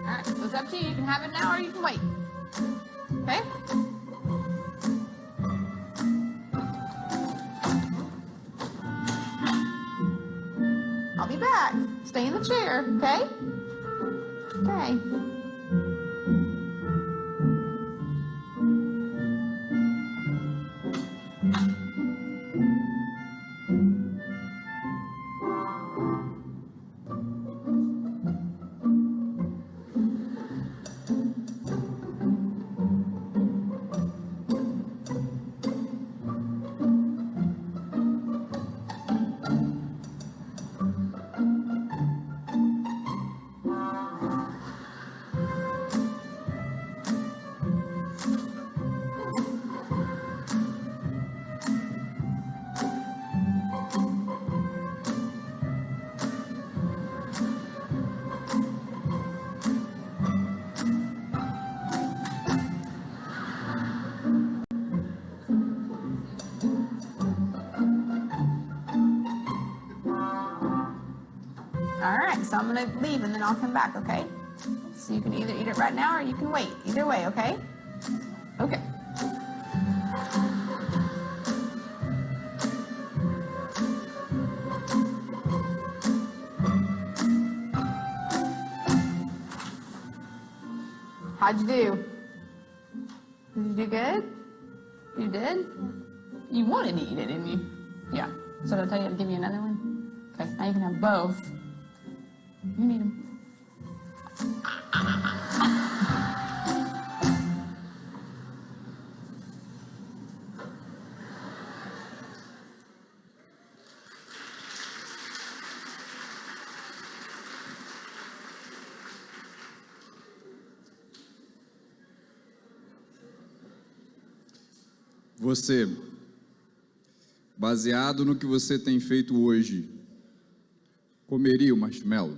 Alright, so it's up to you. You can have it now or you can wait. Okay? I'll be back. Stay in the chair, okay? Okay. Alright, so I'm gonna leave and then I'll come back, okay? So you can either eat it right now or you can wait. Either way, okay? Okay. How'd you do? Did you do good? You did? You wanted to eat it, didn't you? Yeah. So did I tell you to give you another one? Okay, now you can have both. You need them. Você, baseado no que você tem feito hoje, comeria o marshmallow?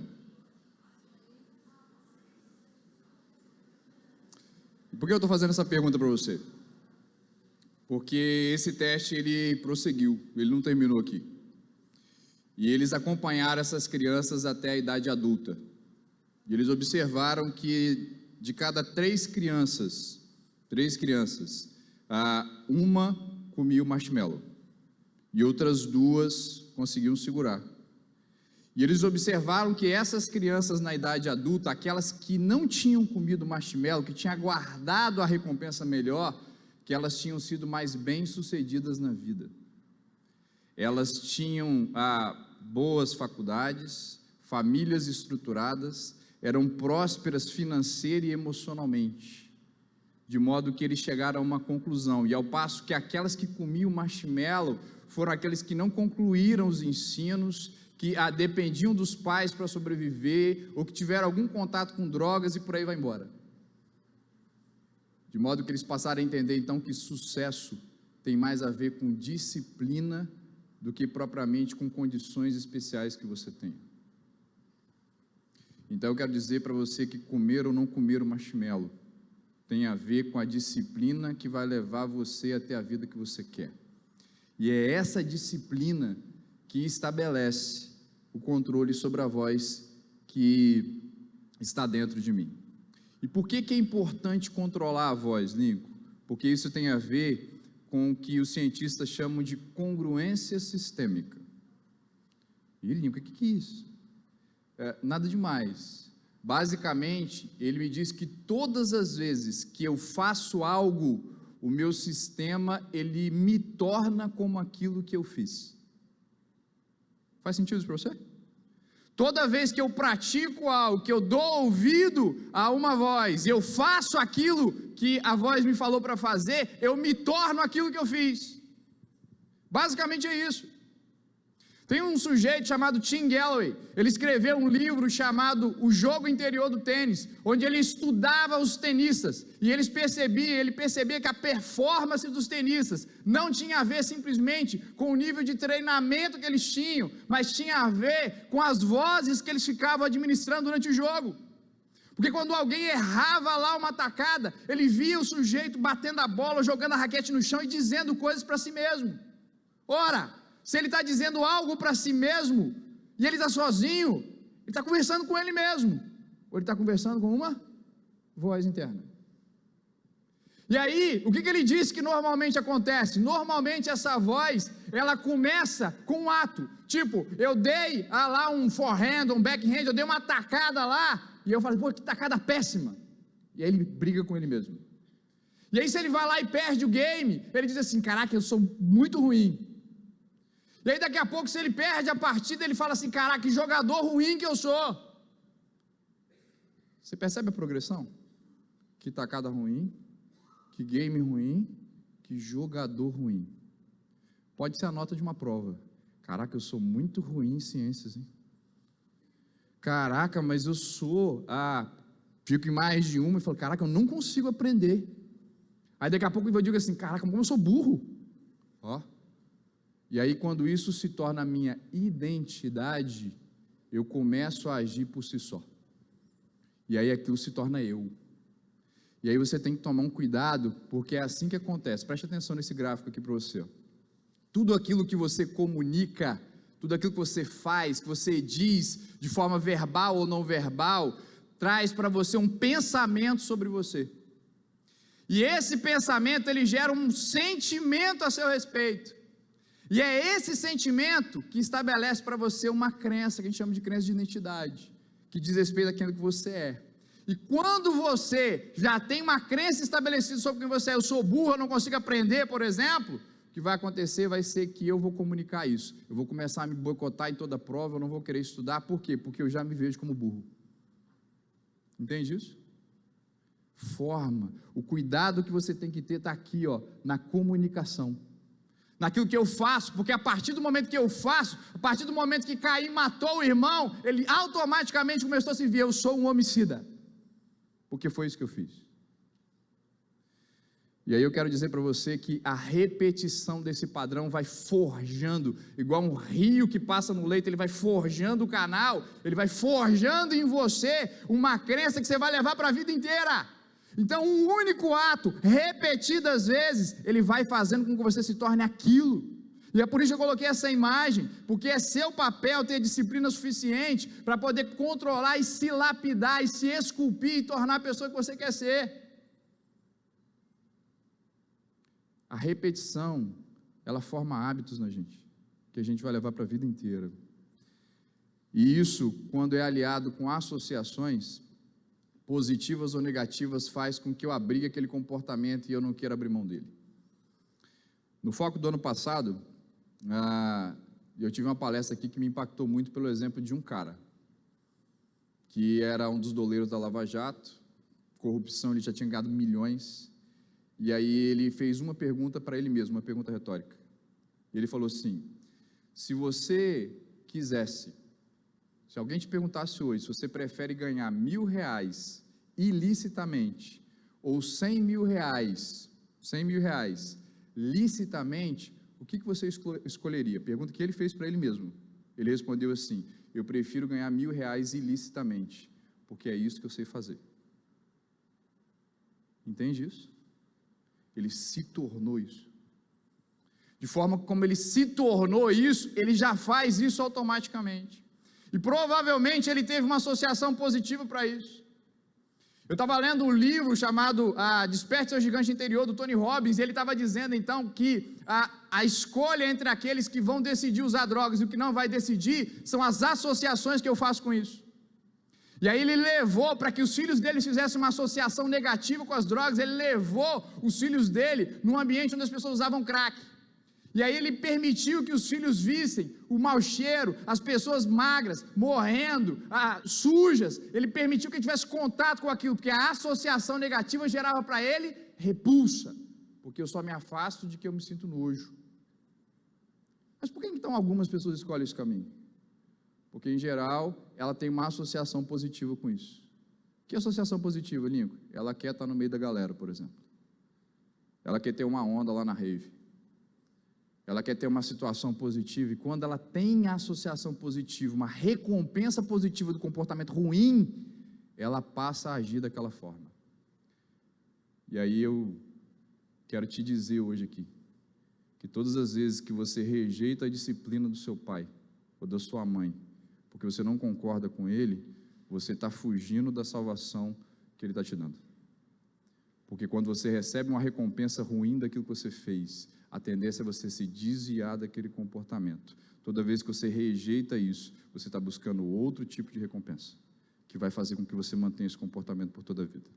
E por que eu estou fazendo essa pergunta para você? Porque esse teste ele prosseguiu, ele não terminou aqui. E eles acompanharam essas crianças até a idade adulta. E eles observaram que de cada 3 crianças, uma comia o marshmallow e outras 2 conseguiam segurar. E eles observaram que essas crianças na idade adulta, aquelas que não tinham comido marshmallow, que tinham aguardado a recompensa melhor, que elas tinham sido mais bem-sucedidas na vida. Elas tinham boas faculdades, famílias estruturadas, eram prósperas financeira e emocionalmente. De modo que eles chegaram a uma conclusão, e ao passo que aquelas que comiam marshmallow foram aqueles que não concluíram os ensinos, que dependiam dos pais para sobreviver, ou que tiveram algum contato com drogas e por aí vai embora. De modo que eles passaram a entender então que sucesso tem mais a ver com disciplina do que propriamente com condições especiais que você tem. Então eu quero dizer para você que comer ou não comer o marshmallow tem a ver com a disciplina que vai levar você até a vida que você quer. E é essa disciplina que estabelece o controle sobre a voz que está dentro de mim. E por que é importante controlar a voz, Lincoln? Porque isso tem a ver com o que os cientistas chamam de congruência sistêmica. E Lincoln, o que é isso? Nada demais. Basicamente, ele me diz que todas as vezes que eu faço algo o meu sistema, ele me torna como aquilo que eu fiz. Faz sentido isso para você? Toda vez que eu pratico algo, que eu dou ouvido a uma voz, eu faço aquilo que a voz me falou para fazer, eu me torno aquilo que eu fiz. Basicamente é isso. Tem um sujeito chamado Tim Galloway, ele escreveu um livro chamado O Jogo Interior do Tênis, onde ele estudava os tenistas, e ele percebia que a performance dos tenistas não tinha a ver simplesmente com o nível de treinamento que eles tinham, mas tinha a ver com as vozes que eles ficavam administrando durante o jogo. Porque quando alguém errava lá uma tacada, ele via o sujeito batendo a bola, jogando a raquete no chão e dizendo coisas para si mesmo. Ora, se ele está dizendo algo para si mesmo, e ele está sozinho, ele está conversando com ele mesmo, ou ele está conversando com uma voz interna. E aí, o que ele disse que normalmente acontece? Normalmente essa voz, ela começa com um ato, tipo, eu dei lá um forehand, um backhand, eu dei uma tacada lá, e eu falei, pô, que tacada péssima, e aí ele briga com ele mesmo. E aí se ele vai lá e perde o game, ele diz assim, caraca, eu sou muito ruim. E aí daqui a pouco, se ele perde a partida, ele fala assim, caraca, que jogador ruim que eu sou. Você percebe a progressão? Que tacada ruim, que game ruim, que jogador ruim. Pode ser a nota de uma prova. Caraca, eu sou muito ruim em ciências, hein? Caraca, mas eu sou... fico em mais de uma e falo, caraca, eu não consigo aprender. Aí daqui a pouco eu digo assim, caraca, como eu sou burro. Ó. E aí quando isso se torna a minha identidade, eu começo a agir por si só. E aí aquilo se torna eu. E aí você tem que tomar um cuidado, porque é assim que acontece. Preste atenção nesse gráfico aqui para você. Tudo aquilo que você comunica, tudo aquilo que você faz, que você diz, de forma verbal ou não verbal, traz para você um pensamento sobre você. E esse pensamento, ele gera um sentimento a seu respeito. E é esse sentimento que estabelece para você uma crença, que a gente chama de crença de identidade, que diz respeito àquilo que você é. E quando você já tem uma crença estabelecida sobre quem você é, eu sou burro, eu não consigo aprender, por exemplo, o que vai acontecer vai ser que eu vou comunicar isso. Eu vou começar a me boicotar em toda prova, eu não vou querer estudar, por quê? Porque eu já me vejo como burro. Entende isso? Forma, o cuidado que você tem que ter está aqui, ó, na comunicação. Naquilo que eu faço, porque a partir do momento que eu faço, a partir do momento que Caim matou o irmão, ele automaticamente começou a se ver, eu sou um homicida, porque foi isso que eu fiz. E aí eu quero dizer para você que a repetição desse padrão vai forjando, igual um rio que passa no leito, ele vai forjando o canal, ele vai forjando em você uma crença que você vai levar para a vida inteira. Então, um único ato, repetidas vezes, ele vai fazendo com que você se torne aquilo. E é por isso que eu coloquei essa imagem, porque é seu papel ter disciplina suficiente para poder controlar e se lapidar, e se esculpir e tornar a pessoa que você quer ser. A repetição, ela forma hábitos na gente, que a gente vai levar para a vida inteira. E isso, quando é aliado com associações positivas ou negativas, faz com que eu abrigue aquele comportamento e eu não queira abrir mão dele. No foco do ano passado, eu tive uma palestra aqui que me impactou muito pelo exemplo de um cara, que era um dos doleiros da Lava Jato, corrupção, ele já tinha ganhado milhões, e aí ele fez uma pergunta para ele mesmo, uma pergunta retórica. Ele falou assim, se você quisesse, se alguém te perguntasse hoje, se você prefere ganhar R$1.000 ilicitamente, ou R$100.000 licitamente, o que você escolheria? Pergunta que ele fez para ele mesmo. Ele respondeu assim, eu prefiro ganhar R$1.000 ilicitamente, porque é isso que eu sei fazer. Entende isso? Ele se tornou isso. De forma como ele se tornou isso, ele já faz isso automaticamente. E provavelmente ele teve uma associação positiva para isso. Eu estava lendo um livro chamado Desperte Seu Gigante Interior, do Tony Robbins, e ele estava dizendo então que a escolha entre aqueles que vão decidir usar drogas e o que não vai decidir, são as associações que eu faço com isso. E aí ele levou, para que os filhos dele fizessem uma associação negativa com as drogas, ele levou os filhos dele num ambiente onde as pessoas usavam crack. E aí ele permitiu que os filhos vissem o mau cheiro, as pessoas magras, morrendo, sujas. Ele permitiu que ele tivesse contato com aquilo, porque a associação negativa gerava para ele repulsa, porque eu só me afasto de que eu me sinto nojo. Mas por que então algumas pessoas escolhem esse caminho? Porque em geral ela tem uma associação positiva com isso. Que associação positiva, Lincoln? Ela quer estar no meio da galera, por exemplo. Ela quer ter uma onda lá na rave. Ela quer ter uma situação positiva, e quando ela tem a associação positiva, uma recompensa positiva do comportamento ruim, ela passa a agir daquela forma. E aí eu quero te dizer hoje aqui, que todas as vezes que você rejeita a disciplina do seu pai ou da sua mãe, porque você não concorda com ele, você está fugindo da salvação que ele está te dando. Porque quando você recebe uma recompensa ruim daquilo que você fez, a tendência é você se desviar daquele comportamento. Toda vez que você rejeita isso, você está buscando outro tipo de recompensa, que vai fazer com que você mantenha esse comportamento por toda a vida.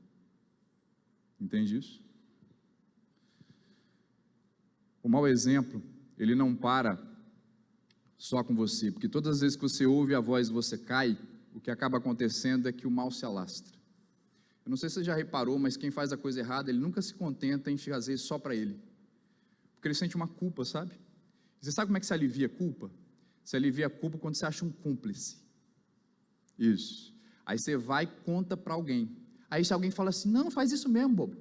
Entende isso? O mau exemplo, ele não para só com você, porque todas as vezes que você ouve a voz e você cai, o que acaba acontecendo é que o mal se alastra. Eu não sei se você já reparou, mas quem faz a coisa errada, ele nunca se contenta em fazer só para ele. Porque ele sente uma culpa, sabe? Você sabe como é que se alivia a culpa? Se alivia a culpa quando você acha um cúmplice. Isso. Aí você vai e conta para alguém. Aí se alguém fala assim, não, faz isso mesmo, bobo.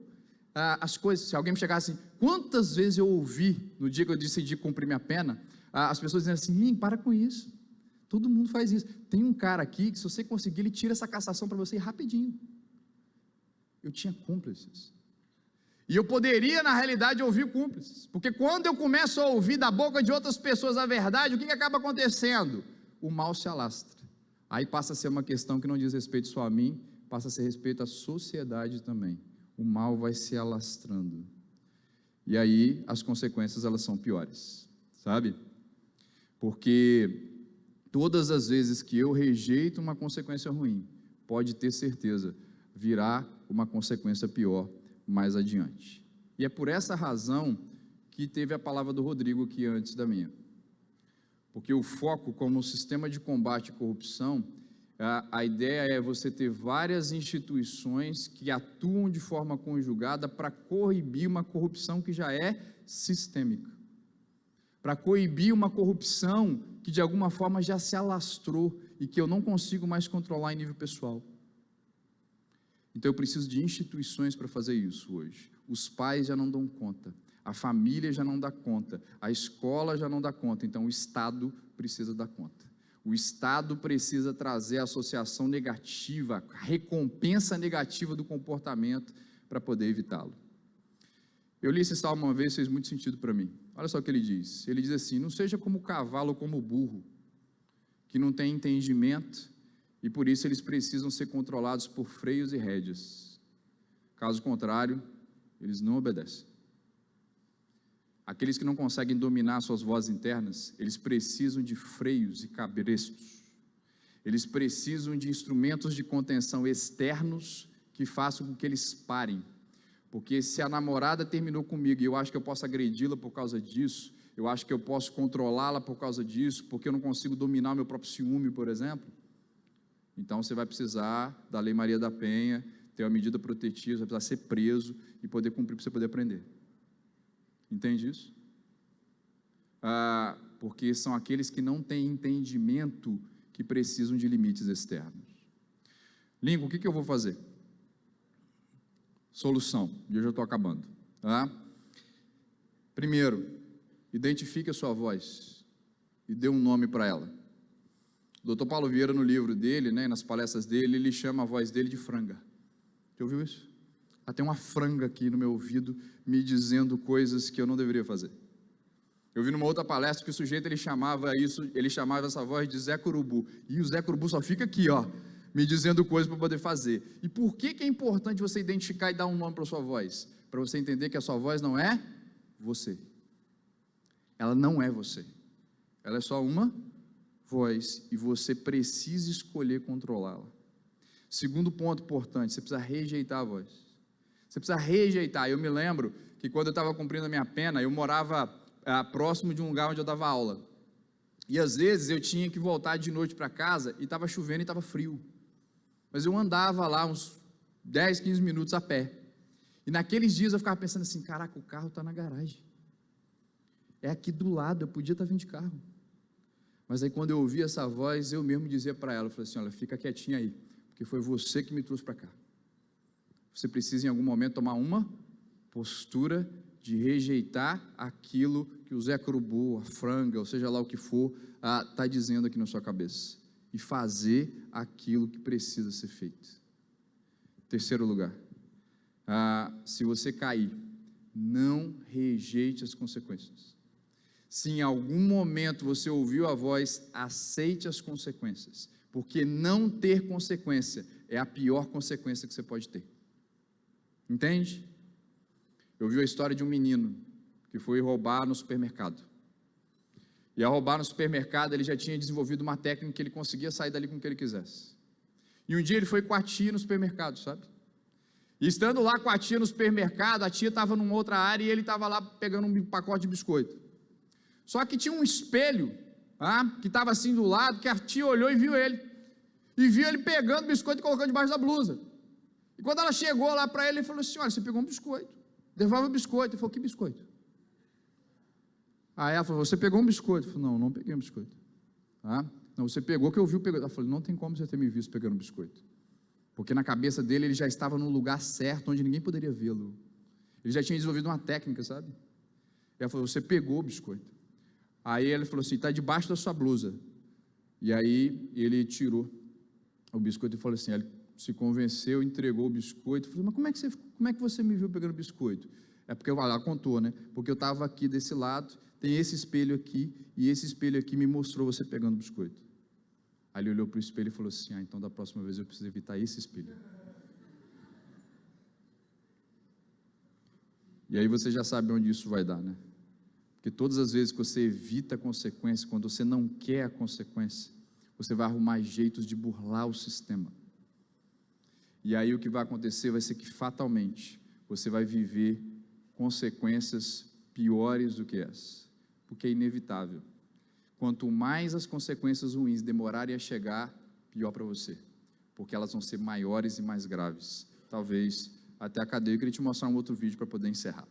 As coisas, se alguém me chegar assim, quantas vezes eu ouvi, no dia que eu decidi cumprir minha pena, as pessoas dizendo assim, para com isso. Todo mundo faz isso. Tem um cara aqui que se você conseguir, ele tira essa cassação para você rapidinho. Eu tinha cúmplices. E eu poderia, na realidade, ouvir cúmplices, porque quando eu começo a ouvir da boca de outras pessoas a verdade, o que acaba acontecendo? O mal se alastra. Aí passa a ser uma questão que não diz respeito só a mim, passa a ser respeito à sociedade também. O mal vai se alastrando. E aí as consequências, elas são piores, sabe? Porque todas as vezes que eu rejeito uma consequência ruim, pode ter certeza, virá uma consequência pior mais adiante. E é por essa razão que teve a palavra do Rodrigo aqui antes da minha. Porque o foco como sistema de combate à corrupção, a ideia é você ter várias instituições que atuam de forma conjugada para coibir uma corrupção que já é sistêmica. Para coibir uma corrupção que de alguma forma já se alastrou e que eu não consigo mais controlar em nível pessoal. Então eu preciso de instituições para fazer isso hoje. Os pais já não dão conta, a família já não dá conta, a escola já não dá conta, então o Estado precisa dar conta. O Estado precisa trazer a associação negativa, a recompensa negativa do comportamento para poder evitá-lo. Eu li esse salmo uma vez, fez muito sentido para mim. Olha só o que ele diz. Ele diz assim, não seja como o cavalo ou como o burro, que não tem entendimento, e por isso eles precisam ser controlados por freios e rédeas. Caso contrário, eles não obedecem. Aqueles que não conseguem dominar suas vozes internas, eles precisam de freios e cabrestos. Eles precisam de instrumentos de contenção externos que façam com que eles parem. Porque se a namorada terminou comigo e eu acho que eu posso agredi-la por causa disso, eu acho que eu posso controlá-la por causa disso, porque eu não consigo dominar o meu próprio ciúme, por exemplo, então você vai precisar da Lei Maria da Penha, ter uma medida protetiva, você vai precisar ser preso e poder cumprir para você poder aprender. Entende isso? Porque são aqueles que não têm entendimento que precisam de limites externos. Lincoln, o que eu vou fazer? Solução, e eu já estou acabando. Tá? Primeiro, identifique a sua voz e dê um nome para ela. O Dr. Paulo Vieira, no livro dele, nas palestras dele, ele chama a voz dele de franga. Já ouviu isso? Tem uma franga aqui no meu ouvido me dizendo coisas que eu não deveria fazer. Eu vi numa outra palestra que o sujeito ele chamava essa voz de Zé Curubu. E o Zé Curubu só fica aqui, me dizendo coisas para poder fazer. E por que é importante você identificar e dar um nome para a sua voz? Para você entender que a sua voz não é você. Ela não é você. Ela é só uma voz e você precisa escolher controlá-la. Segundo ponto importante, você precisa rejeitar a voz. Você precisa rejeitar. Eu me lembro que quando eu estava cumprindo a minha pena, eu morava próximo de um lugar onde eu dava aula. E às vezes eu tinha que voltar de noite para casa e estava chovendo e estava frio. Mas eu andava lá uns 10, 15 minutos a pé. E naqueles dias eu ficava pensando assim, caraca, o carro está na garagem. É aqui do lado, eu podia estar vindo de carro. Mas aí quando eu ouvi essa voz, eu mesmo dizia para ela, eu falei assim, olha, fica quietinha aí, porque foi você que me trouxe para cá. Você precisa em algum momento tomar uma postura de rejeitar aquilo que o Zé Curubu, a franga, ou seja lá o que for, está dizendo aqui na sua cabeça. E fazer aquilo que precisa ser feito. Terceiro lugar, se você cair, não rejeite as consequências. Se em algum momento você ouviu a voz, aceite as consequências, porque não ter consequência é a pior consequência que você pode ter. Entende? Eu vi a história de um menino que foi roubar no supermercado. E ao roubar no supermercado, ele já tinha desenvolvido uma técnica que ele conseguia sair dali com o que ele quisesse. E um dia ele foi com a tia no supermercado, sabe? E estando lá com a tia no supermercado, a tia estava numa outra área e ele estava lá pegando um pacote de biscoito. Só que tinha um espelho, que estava assim do lado, que a tia olhou e viu ele. E viu ele pegando o biscoito e colocando debaixo da blusa. E quando ela chegou lá para ele, ele falou assim, olha, você pegou um biscoito. Devolve o biscoito. Ele falou, que biscoito? Aí ela falou, você pegou um biscoito? Eu falei, não peguei um biscoito. Não, você pegou que eu vi o pegou. Ela falou, não tem como você ter me visto pegando um biscoito. Porque na cabeça dele, ele já estava no lugar certo, onde ninguém poderia vê-lo. Ele já tinha desenvolvido uma técnica, sabe? Ela falou, você pegou o biscoito. Aí ele falou assim, está debaixo da sua blusa. E aí ele tirou o biscoito e falou assim, ele se convenceu, entregou o biscoito. Eu falei, mas como é que você me viu pegando biscoito? É porque ela contou, né? Porque eu estava aqui desse lado, tem esse espelho aqui, e esse espelho aqui me mostrou você pegando biscoito. Aí ele olhou para o espelho e falou assim, então da próxima vez eu preciso evitar esse espelho. E aí você já sabe onde isso vai dar, né? Porque todas as vezes que você evita a consequência, quando você não quer a consequência, você vai arrumar jeitos de burlar o sistema. E aí o que vai acontecer vai ser que fatalmente você vai viver consequências piores do que essa, porque é inevitável. Quanto mais as consequências ruins demorarem a chegar, pior para você, porque elas vão ser maiores e mais graves. Talvez até a cadeia. Eu queria te mostrar um outro vídeo para poder encerrar.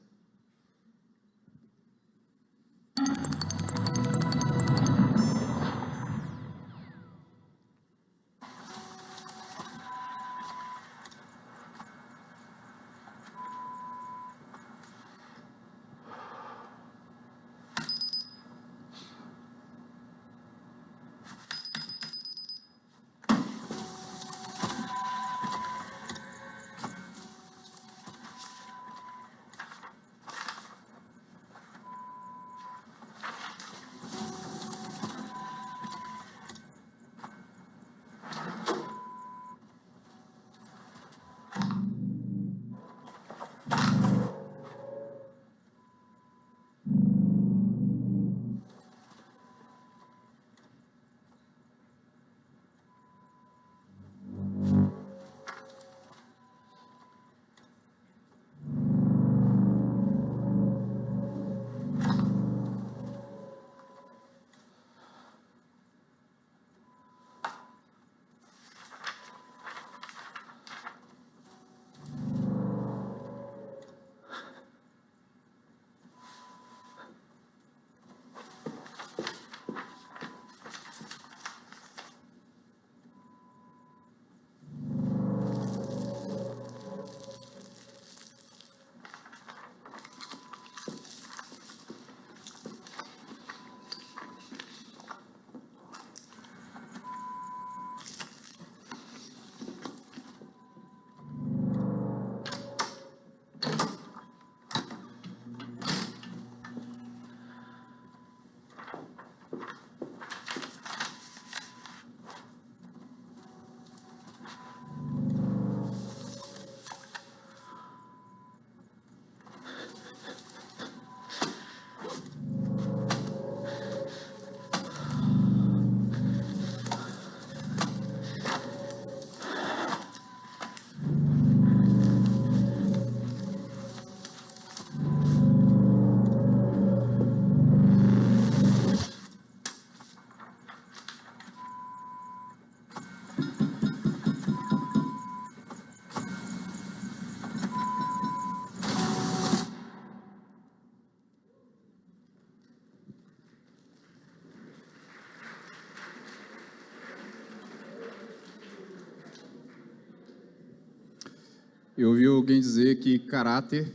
Eu ouvi alguém dizer que caráter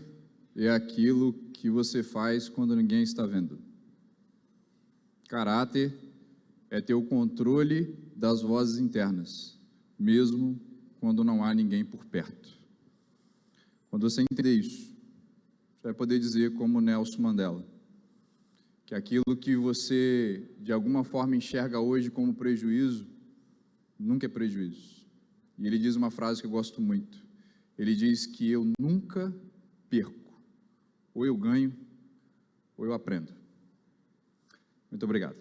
é aquilo que você faz quando ninguém está vendo. Caráter é ter o controle das vozes internas, mesmo quando não há ninguém por perto. Quando você entender isso, você vai poder dizer como Nelson Mandela, que aquilo que você de alguma forma enxerga hoje como prejuízo, nunca é prejuízo. E ele diz uma frase que eu gosto muito. Ele diz que eu nunca perco. Ou eu ganho, ou eu aprendo. Muito obrigado.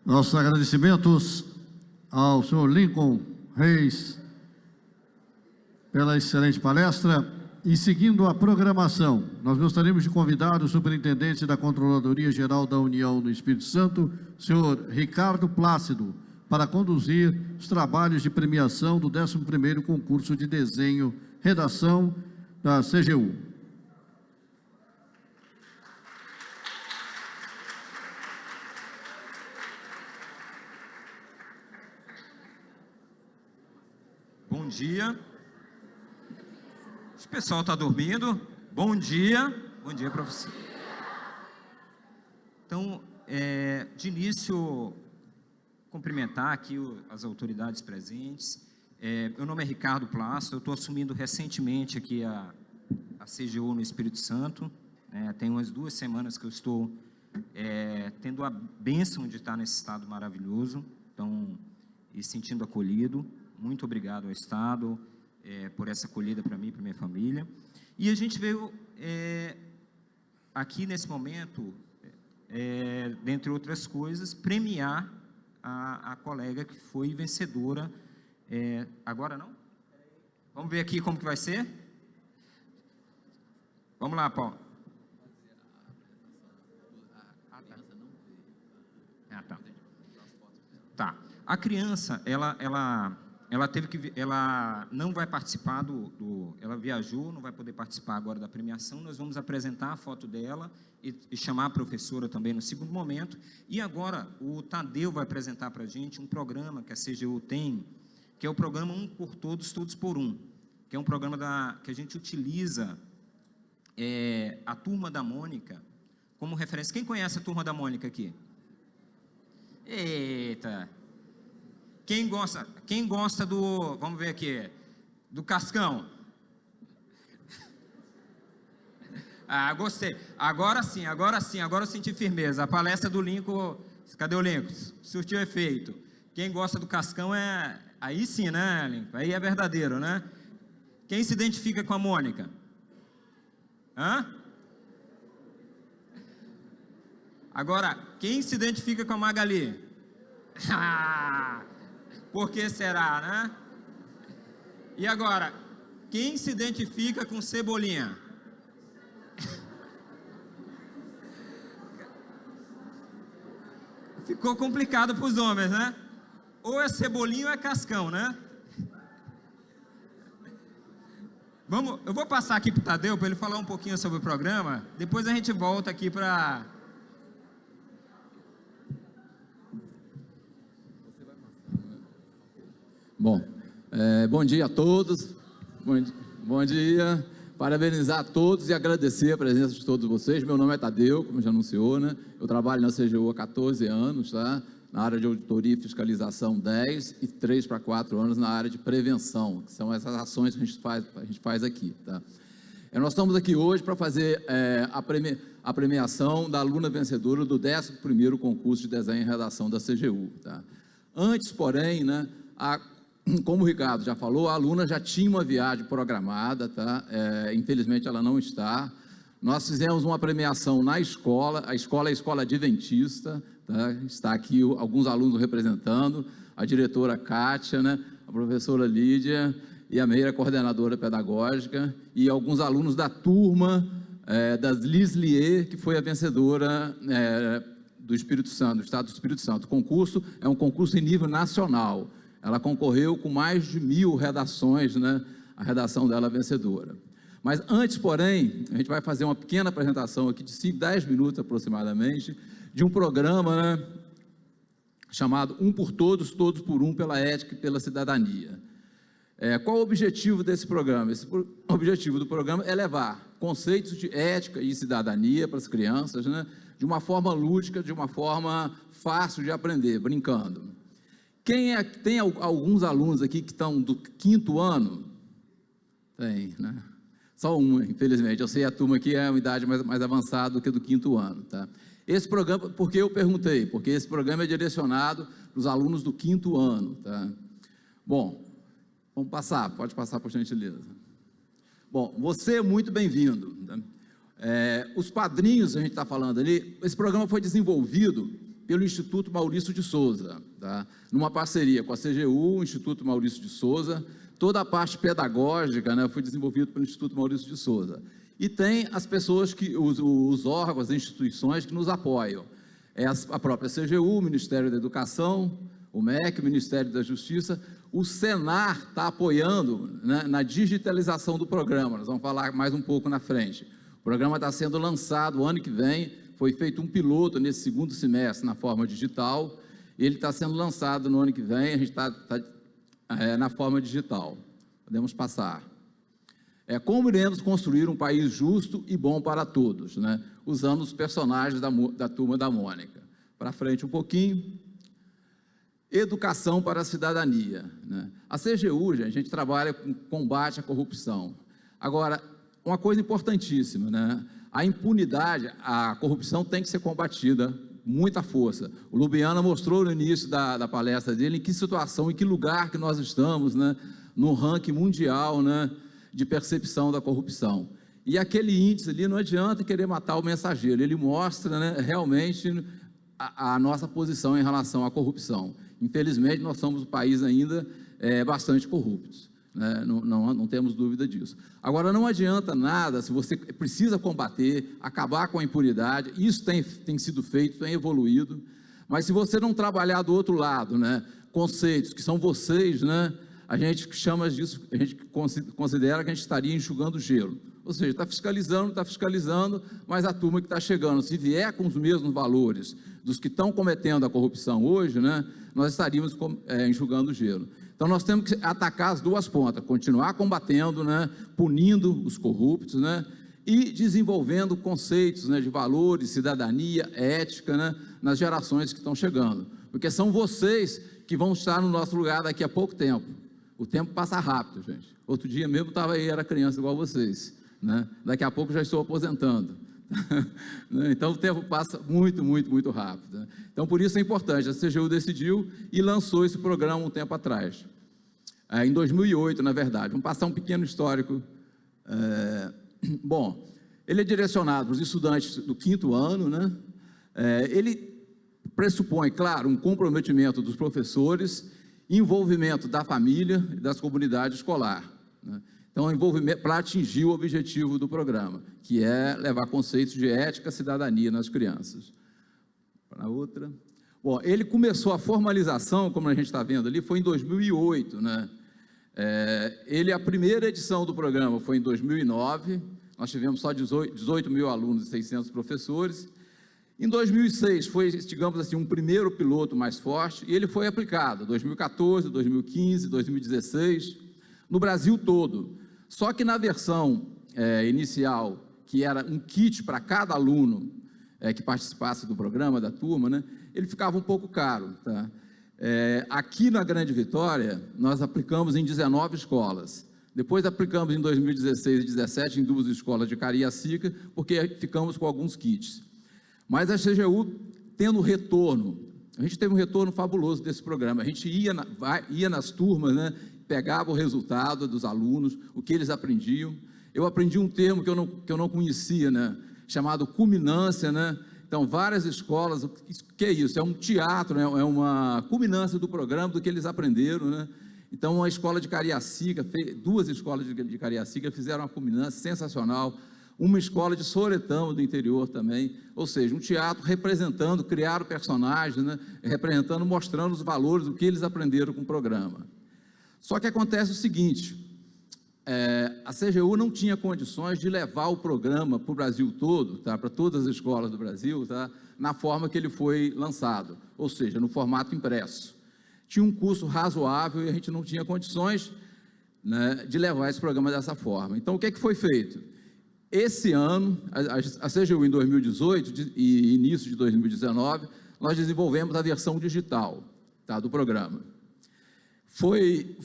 Nossos agradecimentos ao senhor Lincoln Reis pela excelente palestra. E seguindo a programação, nós gostaríamos de convidar o superintendente da Controladoria Geral da União no Espírito Santo, senhor Ricardo Plácido, para conduzir os trabalhos de premiação do 11º concurso de desenho redação da CGU. Bom dia. O pessoal está dormindo? Bom dia. Bom dia, professor. Então, de início, cumprimentar aqui as autoridades presentes. Meu nome é Ricardo Plácido, eu estou assumindo recentemente aqui a CGU no Espírito Santo. Tem umas 2 semanas que eu estou tendo a bênção de estar nesse estado maravilhoso, então, e sentindo acolhido. Muito obrigado ao Estado por essa acolhida para mim e para minha família. E a gente veio aqui nesse momento, dentre outras coisas, premiar a colega que foi vencedora. Agora não? Vamos ver aqui como que vai ser? Vamos lá, Paulo. Tá. A criança, ela não vai participar ela viajou, não vai poder participar agora da premiação. Nós vamos apresentar a foto dela e chamar a professora também no segundo momento. E agora o Tadeu vai apresentar para a gente um programa que a CGU tem, que é o programa Um por Todos, Todos por Um, que é um programa que a gente utiliza a Turma da Mônica como referência. Quem conhece a Turma da Mônica aqui? Eita! Quem gosta do, vamos ver aqui, do Cascão? Ah, gostei. Agora sim, agora eu senti firmeza. A palestra do Lincoln, cadê o Lincoln? Surtiu efeito. Quem gosta do Cascão aí sim, né, Lincoln? Aí é verdadeiro, né? Quem se identifica com a Mônica? Hã? Agora, quem se identifica com a Magali? Por que será, né? E agora, quem se identifica com Cebolinha? Ficou complicado para os homens, né? Ou é Cebolinha ou é Cascão, né? Eu vou passar aqui para o Tadeu para ele falar um pouquinho sobre o programa. Depois a gente volta aqui para... Bom, bom dia a todos, bom dia, parabenizar a todos e agradecer a presença de todos vocês. Meu nome é Tadeu, como já anunciou, né? Eu trabalho na CGU há 14 anos, tá? Na área de auditoria e fiscalização 10 e 3 para 4 anos na área de prevenção, que são essas ações que a gente faz aqui, tá? Nós estamos aqui hoje para fazer a premiação da aluna vencedora do 11º concurso de desenho e redação da CGU, tá? Antes, porém, né, como o Ricardo já falou, a aluna já tinha uma viagem programada, tá? Infelizmente ela não está. Nós fizemos uma premiação na escola, a escola é a Escola Adventista, tá? Está aqui alguns alunos representando, a diretora Kátia, né? A professora Lídia e a Meira, coordenadora pedagógica, e alguns alunos da turma das Lislier, que foi a vencedora do Espírito Santo, do Estado do Espírito Santo. O concurso é um concurso em nível nacional. Ela concorreu com mais de 1000 redações, né, a redação dela vencedora. Mas antes, porém, a gente vai fazer uma pequena apresentação aqui de 10 minutos aproximadamente, de um programa, né, chamado Um por Todos, Todos por Um, pela ética e pela cidadania. Qual o objetivo desse programa? O objetivo do programa é levar conceitos de ética e cidadania para as crianças, né, de uma forma lúdica, de uma forma fácil de aprender, brincando. Tem alguns alunos aqui que estão do 5º ano? Tem, né? Só uma, infelizmente. Eu sei a turma aqui é uma idade mais avançada do que do 5º ano, tá? Esse programa, por que eu perguntei? Porque esse programa é direcionado para os alunos do 5º ano, tá? Bom, vamos passar, pode passar por gentileza. Bom, você é muito bem-vindo, tá? Os padrinhos, a gente está falando ali, esse programa foi desenvolvido pelo Instituto Maurício de Souza, tá? Numa parceria com a CGU, o Instituto Maurício de Souza, toda a parte pedagógica, né, foi desenvolvida pelo Instituto Maurício de Souza. E tem as pessoas, os órgãos, as instituições que nos apoiam. A própria CGU, o Ministério da Educação, o MEC, o Ministério da Justiça, o Senar está apoiando, né, na digitalização do programa. Nós vamos falar mais um pouco na frente. O programa está sendo lançado o ano que vem, foi feito um piloto nesse 2º semestre na forma digital, ele está sendo lançado no ano que vem, a gente está na forma digital. Podemos passar. Como iremos construir um país justo e bom para todos, né? Usando os personagens da Turma da Mônica. Para frente um pouquinho. Educação para a cidadania, né? A CGU, a gente trabalha com combate à corrupção. Agora, uma coisa importantíssima, né? A impunidade, a corrupção tem que ser combatida com muita força. O Lubiana mostrou no início da palestra dele em que situação, em que lugar que nós estamos, né, no ranking mundial, né, de percepção da corrupção. E aquele índice ali, não adianta querer matar o mensageiro, ele mostra, né, realmente a nossa posição em relação à corrupção. Infelizmente, nós somos um país ainda bastante corrupto, né? Não temos dúvida disso. Agora, não adianta nada, se você precisa combater, acabar com a impunidade, isso tem sido feito, tem evoluído, mas se você não trabalhar do outro lado, né, conceitos que são vocês, né, a gente chama disso, a gente considera que a gente estaria enxugando gelo. Ou seja, está fiscalizando, mas a turma que está chegando, se vier com os mesmos valores dos que estão cometendo a corrupção hoje, né, nós estaríamos enxugando gelo. Então, nós temos que atacar as duas pontas, continuar combatendo, né, punindo os corruptos, né, e desenvolvendo conceitos, né, de valores, cidadania, ética, né, nas gerações que estão chegando. Porque são vocês que vão estar no nosso lugar daqui a pouco tempo. O tempo passa rápido, gente. Outro dia mesmo estava aí, era criança igual vocês, né? Daqui a pouco já estou aposentando. Então o tempo passa muito, muito, muito rápido, né? Então por isso é importante, a CGU decidiu e lançou esse programa um tempo atrás, em 2008 na verdade. Vamos passar um pequeno histórico. Bom, ele é direcionado para os estudantes do 5º ano, né? Ele pressupõe, claro, um comprometimento dos professores, envolvimento da família e das comunidades escolar, né? Então, envolvimento para atingir o objetivo do programa, que é levar conceitos de ética e cidadania nas crianças. Para outra. Bom, ele começou a formalização, como a gente está vendo ali, foi em 2008, né? A primeira edição do programa foi em 2009, nós tivemos só 18 mil alunos e 600 professores. Em 2006 foi, digamos assim, um primeiro piloto mais forte, e ele foi aplicado, 2014, 2015, 2016, no Brasil todo. Só que na versão inicial, que era um kit para cada aluno que participasse do programa, da turma, né, ele ficava um pouco caro, tá? Aqui na Grande Vitória, nós aplicamos em 19 escolas. Depois aplicamos em 2016 e 2017 em 2 escolas de Cariacica, porque ficamos com alguns kits. Mas a CGU, tendo retorno, a gente teve um retorno fabuloso desse programa. A gente ia nas turmas, né, pegava o resultado dos alunos, o que eles aprendiam. Eu aprendi um termo que eu não conhecia, né, chamado culminância, né? Então, várias escolas, o que é isso? É um teatro, né? É uma culminância do programa, do que eles aprenderam, né? Então, a escola de Cariacica, 2 escolas de Cariacica fizeram uma culminância sensacional, uma escola de Soretama do interior também, ou seja, um teatro representando, criaram personagens, né? Representando, mostrando os valores, o que eles aprenderam com o programa. Só que acontece o seguinte, a CGU não tinha condições de levar o programa para o Brasil todo, tá? Para todas as escolas do Brasil, tá? Na forma que ele foi lançado, ou seja, no formato impresso. Tinha um custo razoável e a gente não tinha condições, né, de levar esse programa dessa forma. Então, o que foi feito? Esse ano, a CGU em 2018 e início de 2019, nós desenvolvemos a versão digital, tá, do programa. Foi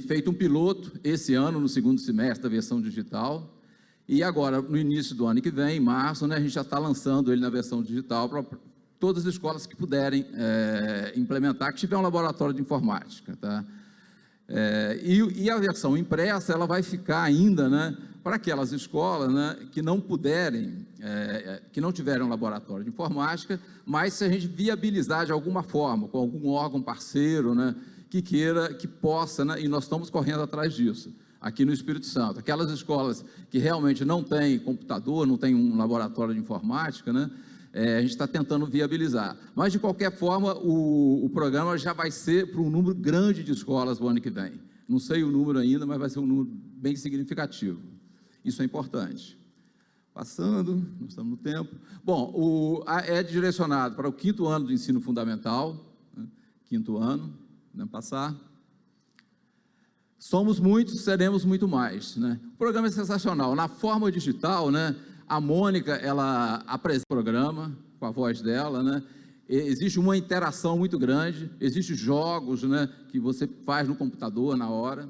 feito um piloto esse ano, no segundo semestre, da versão digital, e agora, no início do ano que vem, em março, né, a gente já está lançando ele na versão digital para todas as escolas que puderem implementar, que tiver um laboratório de informática. Tá? E a versão impressa, ela vai ficar ainda, né, para aquelas escolas, né, que não puderem, que não tiverem um laboratório de informática, mas se a gente viabilizar de alguma forma, com algum órgão parceiro, né, que queira, que possa, né, e nós estamos correndo atrás disso, aqui no Espírito Santo. Aquelas escolas que realmente não têm computador, não têm um laboratório de informática, né, a gente está tentando viabilizar. Mas, de qualquer forma, o programa já vai ser para um número grande de escolas no ano que vem. Não sei o número ainda, mas vai ser um número bem significativo. Isso é importante. Passando, nós estamos no tempo. Bom, é direcionado para o 5º ano do ensino fundamental, né, 5º ano, vamos passar. Somos muitos, seremos muito mais, né? O programa é sensacional. Na forma digital, né, a Mônica, ela apresenta o programa com a voz dela, né? Existe uma interação muito grande, existem jogos, né, que você faz no computador na hora.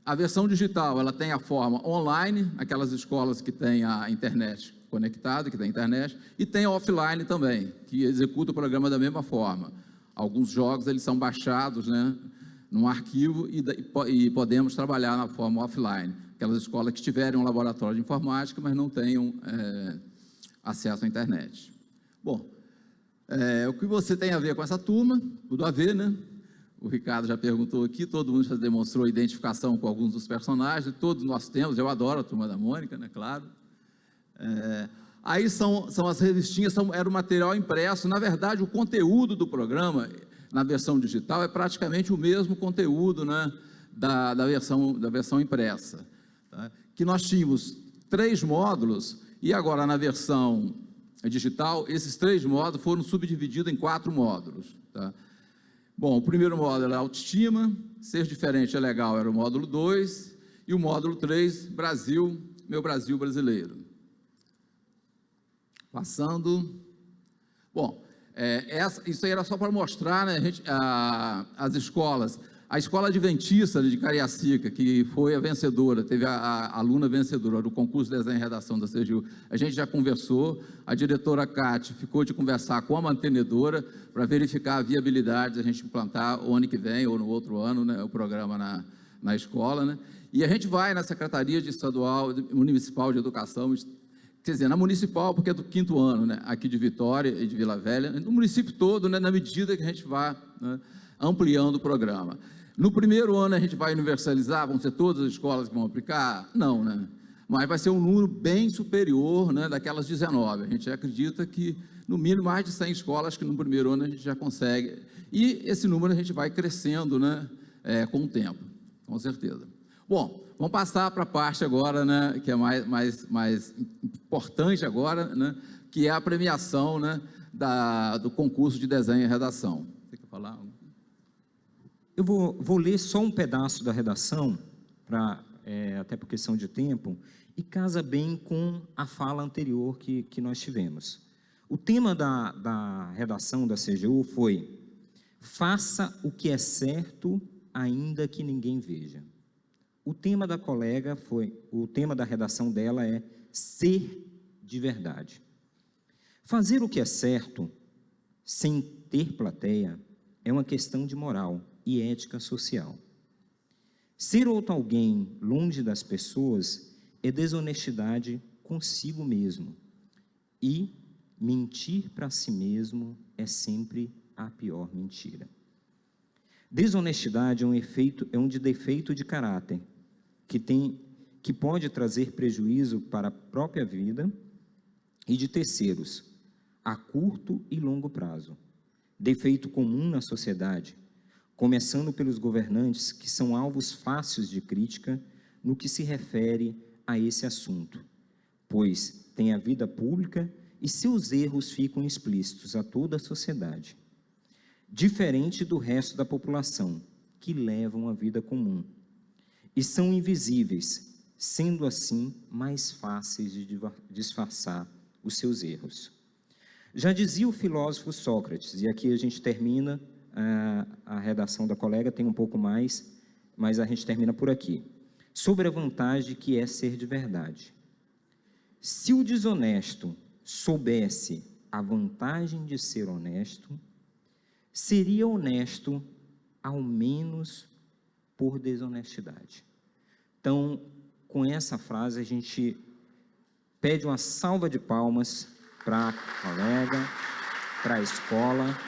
A versão digital, ela tem a forma online, aquelas escolas que têm a internet conectada, que tem internet, e tem a offline também, que executa o programa da mesma forma. Alguns jogos, eles são baixados, né, num arquivo e podemos trabalhar na forma offline. Aquelas escolas que tiverem um laboratório de informática, mas não tenham acesso à internet. Bom, o que você tem a ver com essa turma? Tudo a ver, né? O Ricardo já perguntou aqui, todo mundo já demonstrou identificação com alguns dos personagens, todos nós temos, eu adoro a Turma da Mônica, né, claro. Aí são as revistinhas, era o material impresso. Na verdade, o conteúdo do programa, na versão digital, é praticamente o mesmo conteúdo, né, da versão impressa. Tá? Que nós tínhamos 3 módulos, e agora na versão digital, esses 3 módulos foram subdivididos em 4 módulos. Tá? Bom, o primeiro módulo era autoestima, ser diferente é legal, era o módulo 2, e o módulo 3, Brasil, meu Brasil brasileiro. Passando. Bom, isso aí era só para mostrar, né, as escolas. A Escola Adventista de Cariacica, que foi a vencedora, teve a aluna vencedora do concurso de desenho e redação da CGU, a gente já conversou, a diretora Cátia ficou de conversar com a mantenedora para verificar a viabilidade de a gente implantar o ano que vem ou no outro ano, né, o programa na escola, né? E a gente vai na Secretaria Municipal de Educação, quer dizer, na municipal, porque é do 5º ano, né, aqui de Vitória e de Vila Velha, no município todo, né, na medida que a gente vai, né, ampliando o programa. No primeiro ano a gente vai universalizar, vão ser todas as escolas que vão aplicar? Não, né? Mas vai ser um número bem superior, né, daquelas 19. A gente acredita que, no mínimo, mais de 100 escolas que no primeiro ano a gente já consegue. E esse número a gente vai crescendo, né, com o tempo, com certeza. Bom, vamos passar para a parte agora, né, que é mais importante agora, né, que é a premiação, né, do concurso de desenho e redação. Você quer falar? Eu vou ler só um pedaço da redação, até por questão de tempo, e casa bem com a fala anterior que nós tivemos. O tema da redação da CGU foi: faça o que é certo, ainda que ninguém veja. O tema da colega o tema da redação dela é ser de verdade. Fazer o que é certo, sem ter plateia, é uma questão de moral e ética social. Ser outro alguém longe das pessoas é desonestidade consigo mesmo, e mentir para si mesmo é sempre a pior mentira. Desonestidade é um defeito de caráter que pode trazer prejuízo para a própria vida e de terceiros a curto e longo prazo. Defeito comum na sociedade, começando pelos governantes, que são alvos fáceis de crítica no que se refere a esse assunto, pois tem a vida pública e seus erros ficam explícitos a toda a sociedade, diferente do resto da população, que levam a vida comum, e são invisíveis, sendo assim mais fáceis de disfarçar os seus erros. Já dizia o filósofo Sócrates, e aqui a gente termina a redação da colega, tem um pouco mais, mas a gente termina por aqui, sobre a vantagem que é ser de verdade. Se o desonesto soubesse a vantagem de ser honesto, seria honesto ao menos por desonestidade. Então, com essa frase, a gente pede uma salva de palmas para a colega, para a escola.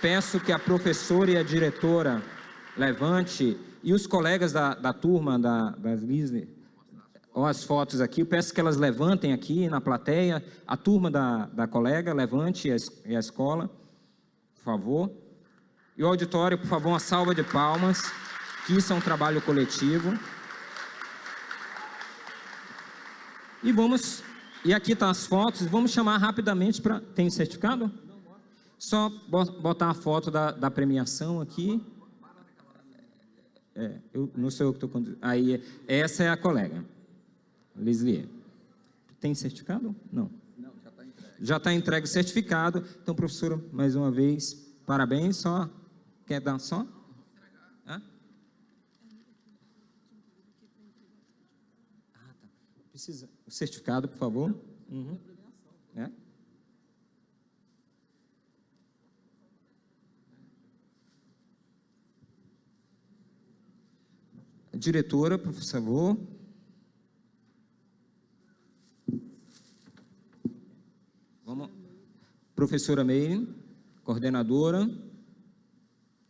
Peço que a professora e a diretora levante, e os colegas da turma, das Lisle, olha as fotos aqui, eu peço que elas levantem aqui na plateia, a turma da colega, levante, e a escola, por favor. E o auditório, por favor, uma salva de palmas, que isso é um trabalho coletivo. E aqui estão as fotos, vamos chamar rapidamente para... Tem certificado? Só botar a foto da premiação aqui. Eu não sei o que estou conduzindo. Aí, essa é a colega, Lislie. Tem certificado? Não. Não, já está entregue. Já está entregue o certificado. Então, professora, mais uma vez, parabéns. Só quer dar só? Hã? Ah, tá. Precisa. O certificado, por favor. Uhum. Diretora, por favor. Vamos. Professora Meire, coordenadora.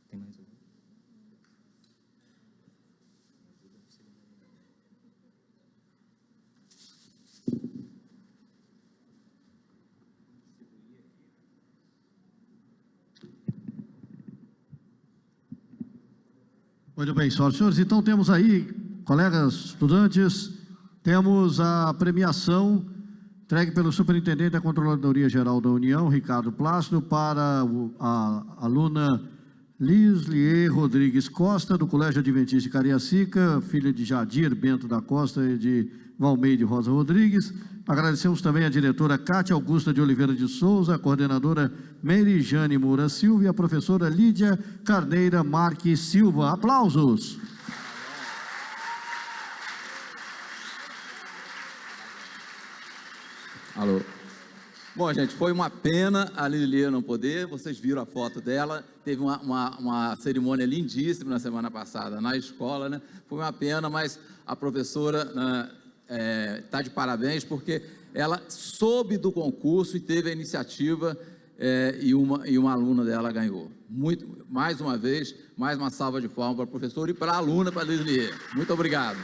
Tem mais algum? Muito bem, senhoras e senhores, então temos aí, colegas estudantes, temos a premiação entregue pelo Superintendente da Controladoria Geral da União, Ricardo Plácido, para a aluna Lislie Rodrigues Costa, do Colégio Adventista de Cariacica, filha de Jadir Bento da Costa e de Valmeide Rosa Rodrigues. Agradecemos também a diretora Cátia Augusta de Oliveira de Souza, a coordenadora Meire Jane Moura Silva e a professora Lídia Carneira Marques Silva. Aplausos! Alô. Bom, gente, foi uma pena a Lislie não poder, vocês viram a foto dela, teve uma cerimônia lindíssima na semana passada na escola, né? Foi uma pena, mas a professora está de parabéns, porque ela soube do concurso e teve a iniciativa e uma aluna dela ganhou. Mais uma vez, mais uma salva de palmas para a professora e para a aluna, para a Lislie. Muito obrigado.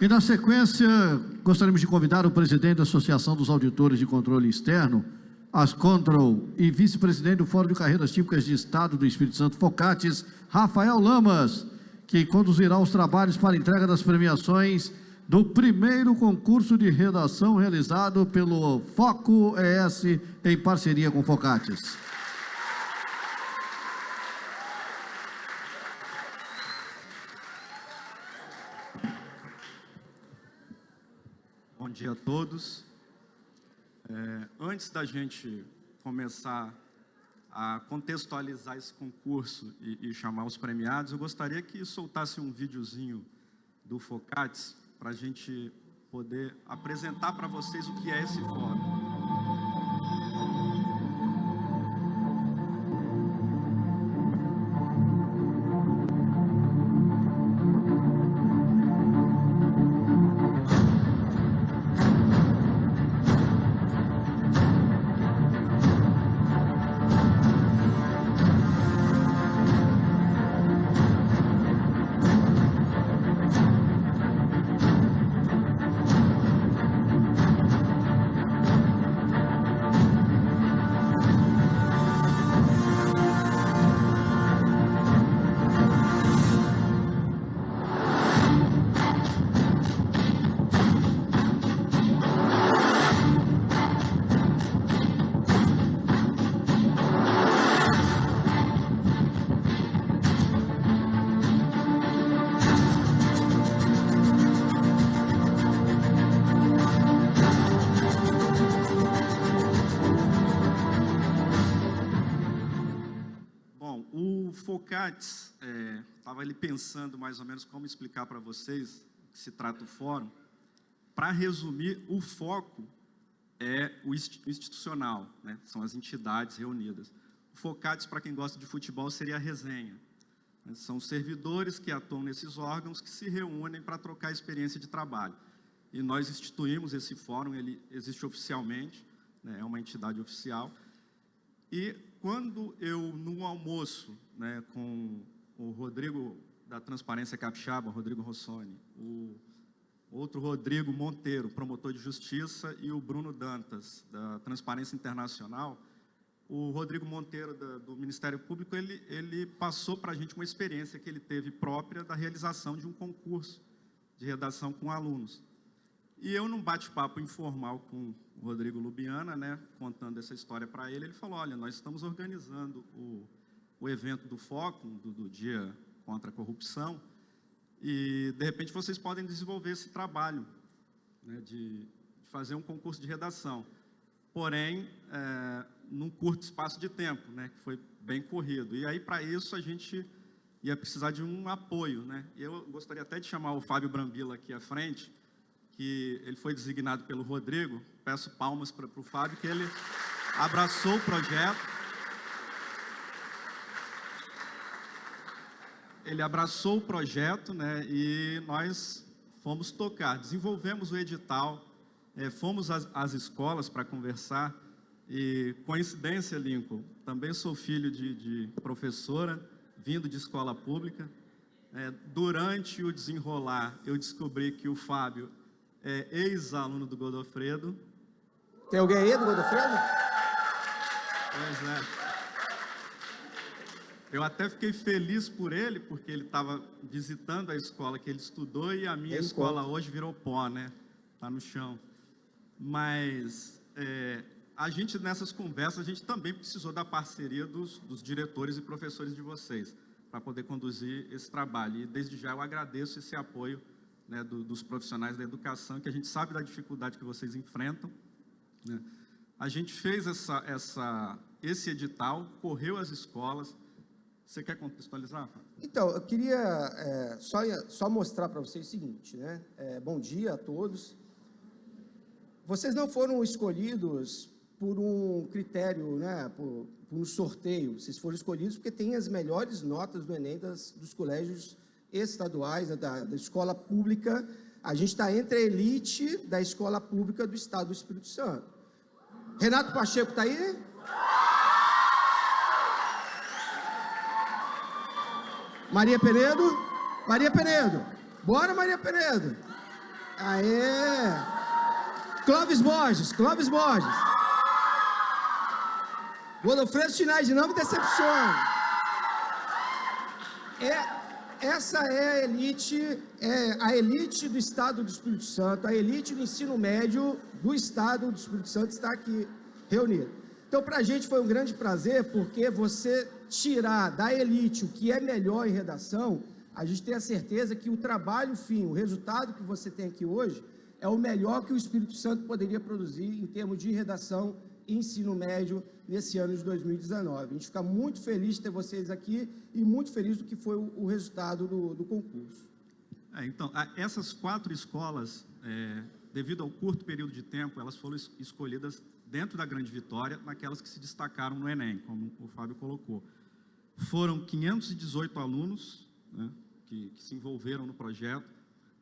E na sequência, gostaríamos de convidar o presidente da Associação dos Auditores de Controle Externo, Ascontrol, e vice-presidente do Fórum de Carreiras Típicas de Estado do Espírito Santo, Focates, Rafael Lamas, que conduzirá os trabalhos para a entrega das premiações do primeiro concurso de redação realizado pelo Foco ES em parceria com Focates. Bom dia a todos. Antes da gente começar a contextualizar esse concurso e chamar os premiados, eu gostaria que soltasse um videozinho do Focates para a gente poder apresentar para vocês o que é esse fórum. FOCATS, estava ali pensando mais ou menos como explicar para vocês que se trata o fórum. Para resumir, o foco é o institucional, né? São as entidades reunidas. O FOCATS, para quem gosta de futebol, seria a resenha. São servidores que atuam nesses órgãos que se reúnem para trocar experiência de trabalho. E nós instituímos esse fórum, ele existe oficialmente, né? É uma entidade oficial. E quando eu, no almoço, né, com o Rodrigo da Transparência Capixaba, Rodrigo Rossoni, o outro Rodrigo Monteiro, promotor de justiça, e o Bruno Dantas, da Transparência Internacional, o Rodrigo Monteiro, do Ministério Público, ele passou para a gente uma experiência que ele teve própria da realização de um concurso de redação com alunos. E eu, num bate-papo informal com o Rodrigo Lubiana, né, contando essa história para ele, ele falou, olha, nós estamos organizando o evento do Fórum, do Dia contra a Corrupção, e, de repente, vocês podem desenvolver esse trabalho, né, de fazer um concurso de redação. Porém, num curto espaço de tempo, né, que foi bem corrido. E aí, para isso, a gente ia precisar de um apoio, né? E eu gostaria até de chamar o Fábio Brambila aqui à frente, que ele foi designado pelo Rodrigo. Peço palmas para o Fábio, que ele abraçou o projeto. Ele abraçou o projeto, né, e nós fomos tocar. Desenvolvemos o edital, fomos às escolas para conversar. E, coincidência, Lincoln, também sou filho de professora, vindo de escola pública. Durante o desenrolar, eu descobri que o Fábio é ex-aluno do Godofredo. Tem alguém aí do Godofredo? Pois é. Eu até fiquei feliz por ele, porque ele estava visitando a escola que ele estudou e a minha escola hoje virou pó, né? Está no chão. Mas a gente, nessas conversas, a gente também precisou da parceria dos diretores e professores de vocês, para poder conduzir esse trabalho. E, desde já, eu agradeço esse apoio, né, dos profissionais da educação, que a gente sabe da dificuldade que vocês enfrentam, né? A gente fez esse edital, correu às escolas. Você quer contextualizar, Fábio? Então, eu queria só mostrar para vocês o seguinte, né? Bom dia a todos. Vocês não foram escolhidos por um critério, né, por um sorteio. Vocês foram escolhidos porque têm as melhores notas do Enem dos colégios estaduais, da escola pública. A gente está entre a elite da escola pública do Estado do Espírito Santo. Renato Pacheco está aí? Maria Penedo? Maria Penedo. Bora, Maria Penedo. Aê! Clóvis Borges. Godofredo Sinais, não me decepcione. Essa é a elite do Estado do Espírito Santo, a elite do ensino médio do Estado do Espírito Santo está aqui reunida. Então, para a gente foi um grande prazer, porque você tirar da elite o que é melhor em redação, a gente tem a certeza que o trabalho fim, o resultado que você tem aqui hoje, é o melhor que o Espírito Santo poderia produzir em termos de redação e ensino médio nesse ano de 2019. A gente fica muito feliz de ter vocês aqui e muito feliz do que foi o resultado do concurso. Então, essas 4 escolas, devido ao curto período de tempo, elas foram escolhidas dentro da Grande Vitória, naquelas que se destacaram no Enem, como o Fábio colocou. Foram 518 alunos, né, que se envolveram no projeto.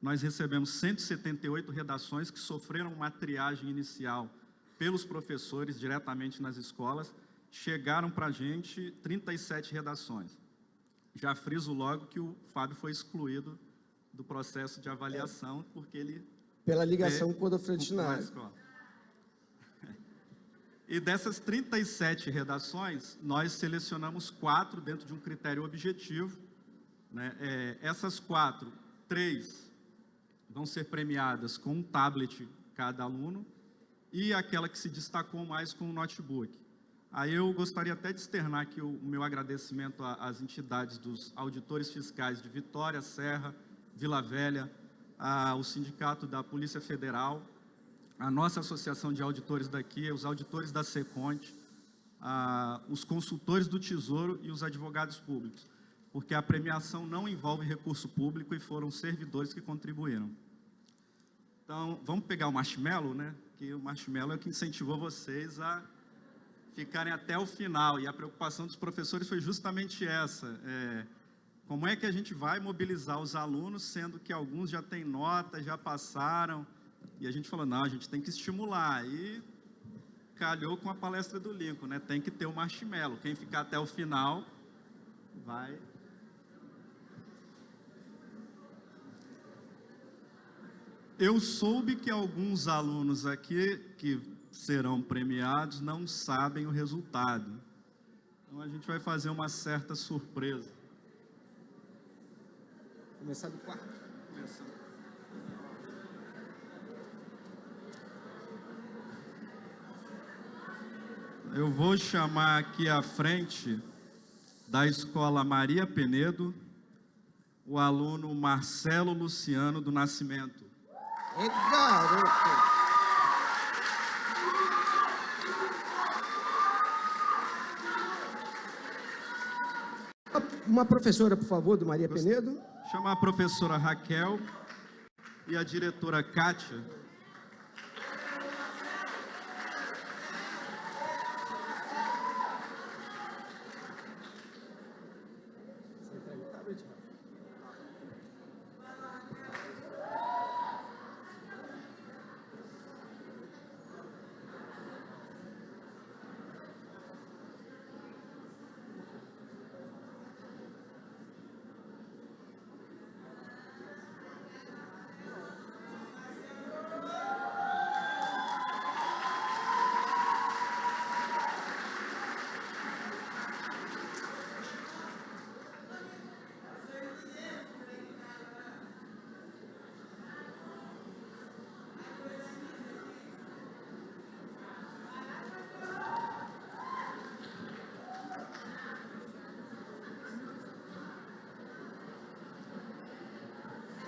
Nós recebemos 178 redações que sofreram uma triagem inicial pelos professores diretamente nas escolas. Chegaram para a gente 37 redações. Já friso logo que o Fábio foi excluído do processo de avaliação, porque ele... Pela ligação com o Godofredo Sinais. E dessas 37 redações, nós selecionamos 4 dentro de um critério objetivo, né? Essas 4, 3 vão ser premiadas com um tablet cada aluno e aquela que se destacou mais com um notebook. Aí eu gostaria até de externar aqui o meu agradecimento às entidades dos auditores fiscais de Vitória, Serra, Vila Velha, ao Sindicato da Polícia Federal, a nossa associação de auditores daqui, os auditores da Seconte, os consultores do Tesouro e os advogados públicos. porque a premiação não envolve recurso público e foram servidores que contribuíram. Então, vamos pegar o marshmallow, né? Que o marshmallow é o que incentivou vocês a ficarem até o final, e a preocupação dos professores foi justamente essa. Como é que a gente vai mobilizar os alunos, sendo que alguns já têm nota, já passaram, e a gente falou, não, a gente tem que estimular, e calhou com a palestra do Lincoln, né? Tem que ter o marshmallow, quem ficar até o final vai... Eu soube que alguns alunos aqui que serão premiados não sabem o resultado. Então a gente vai fazer uma certa surpresa. Começar do quarto. Eu vou chamar aqui à frente da Escola Maria Penedo o aluno Marcelo Luciano do Nascimento. É garoto! Uma professora, por favor, do Maria Penedo. Chamar a professora Raquel e a diretora Kátia.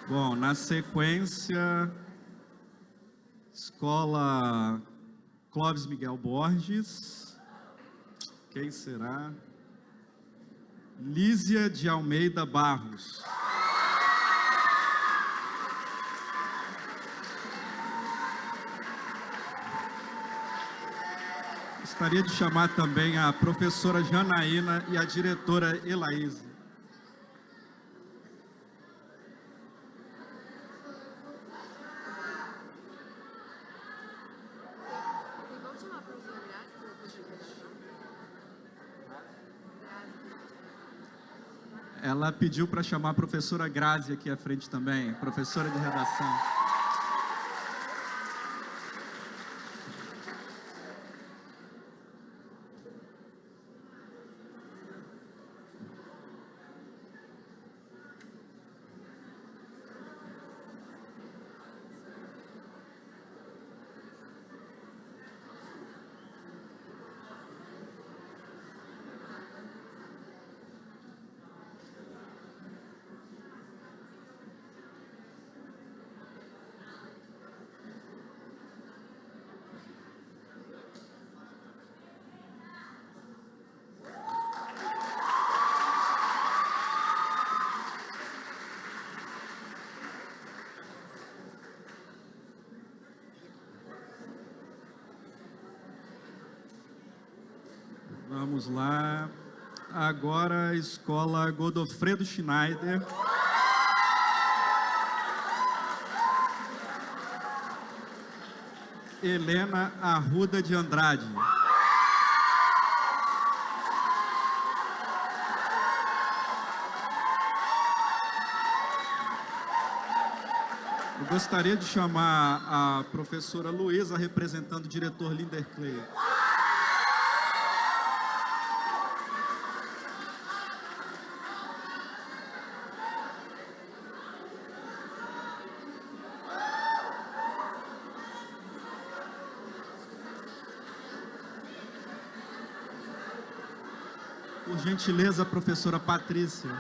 Bom, na sequência, Escola Clóvis Miguel Borges. Quem será? Lísia de Almeida Barros. Gostaria de chamar também a professora Janaína e a diretora Elaíse. Ela pediu para chamar a professora Grazi aqui à frente também, professora de redação. Vamos lá. Agora a Escola Godofredo Schneider. Helena Arruda de Andrade. Eu gostaria de chamar a professora Luísa, representando o diretor Linder Clay. Por gentileza, professora Patrícia.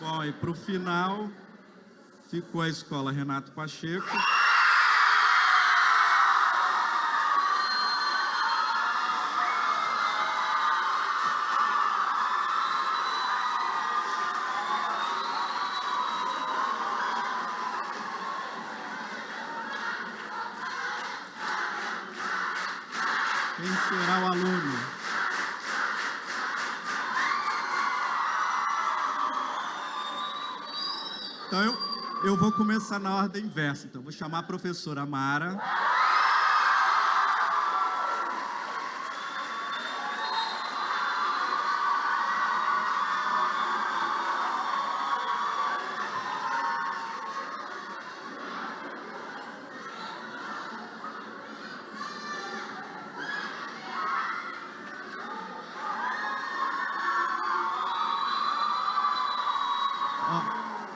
Bom, e para o final, ficou a escola Renato Pacheco. Quem será o aluno? Então, eu vou começar na ordem inversa. Então, vou chamar a professora Mara.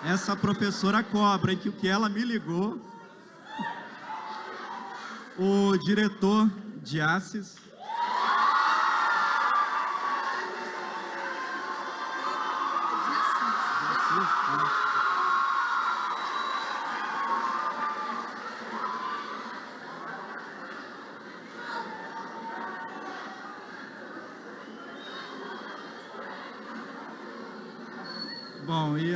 Essa professora cobra, hein, que o que ela me ligou, o diretor de Assis, bom, e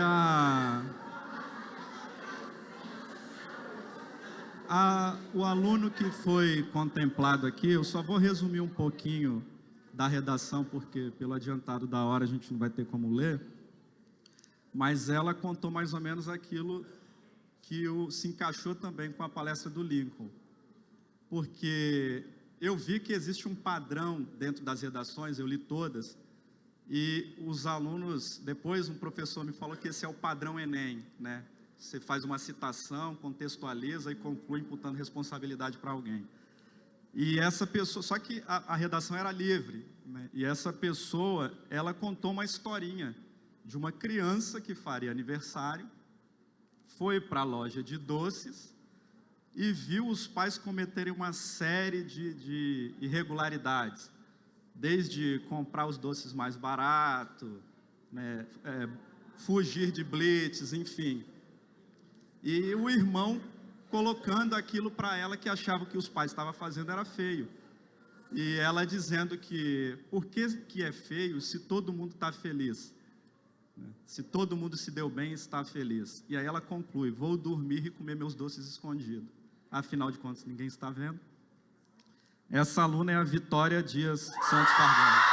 o aluno que foi contemplado aqui, eu só vou resumir um pouquinho da redação, porque pelo adiantado da hora a gente não vai ter como ler, mas ela contou mais ou menos aquilo que se encaixou também com a palestra do Lincoln, porque eu vi que existe um padrão dentro das redações, eu li todas, e os alunos, depois um professor me falou que esse é o padrão Enem, né? Você faz uma citação, contextualiza e conclui imputando responsabilidade para alguém. E essa pessoa, só que a redação era livre, né? E essa pessoa, ela contou uma historinha de uma criança que faria aniversário, foi para a loja de doces e viu os pais cometerem uma série de irregularidades, desde comprar os doces mais baratos, né, fugir de blitz, enfim. E o irmão colocando aquilo para ela que achava que os pais estavam fazendo era feio. E ela dizendo que, por que é feio se todo mundo está feliz? Se todo mundo se deu bem e está feliz. E aí ela conclui, vou dormir e comer meus doces escondidos. Afinal de contas, ninguém está vendo. Essa aluna é a Vitória Dias Santos Carvalho.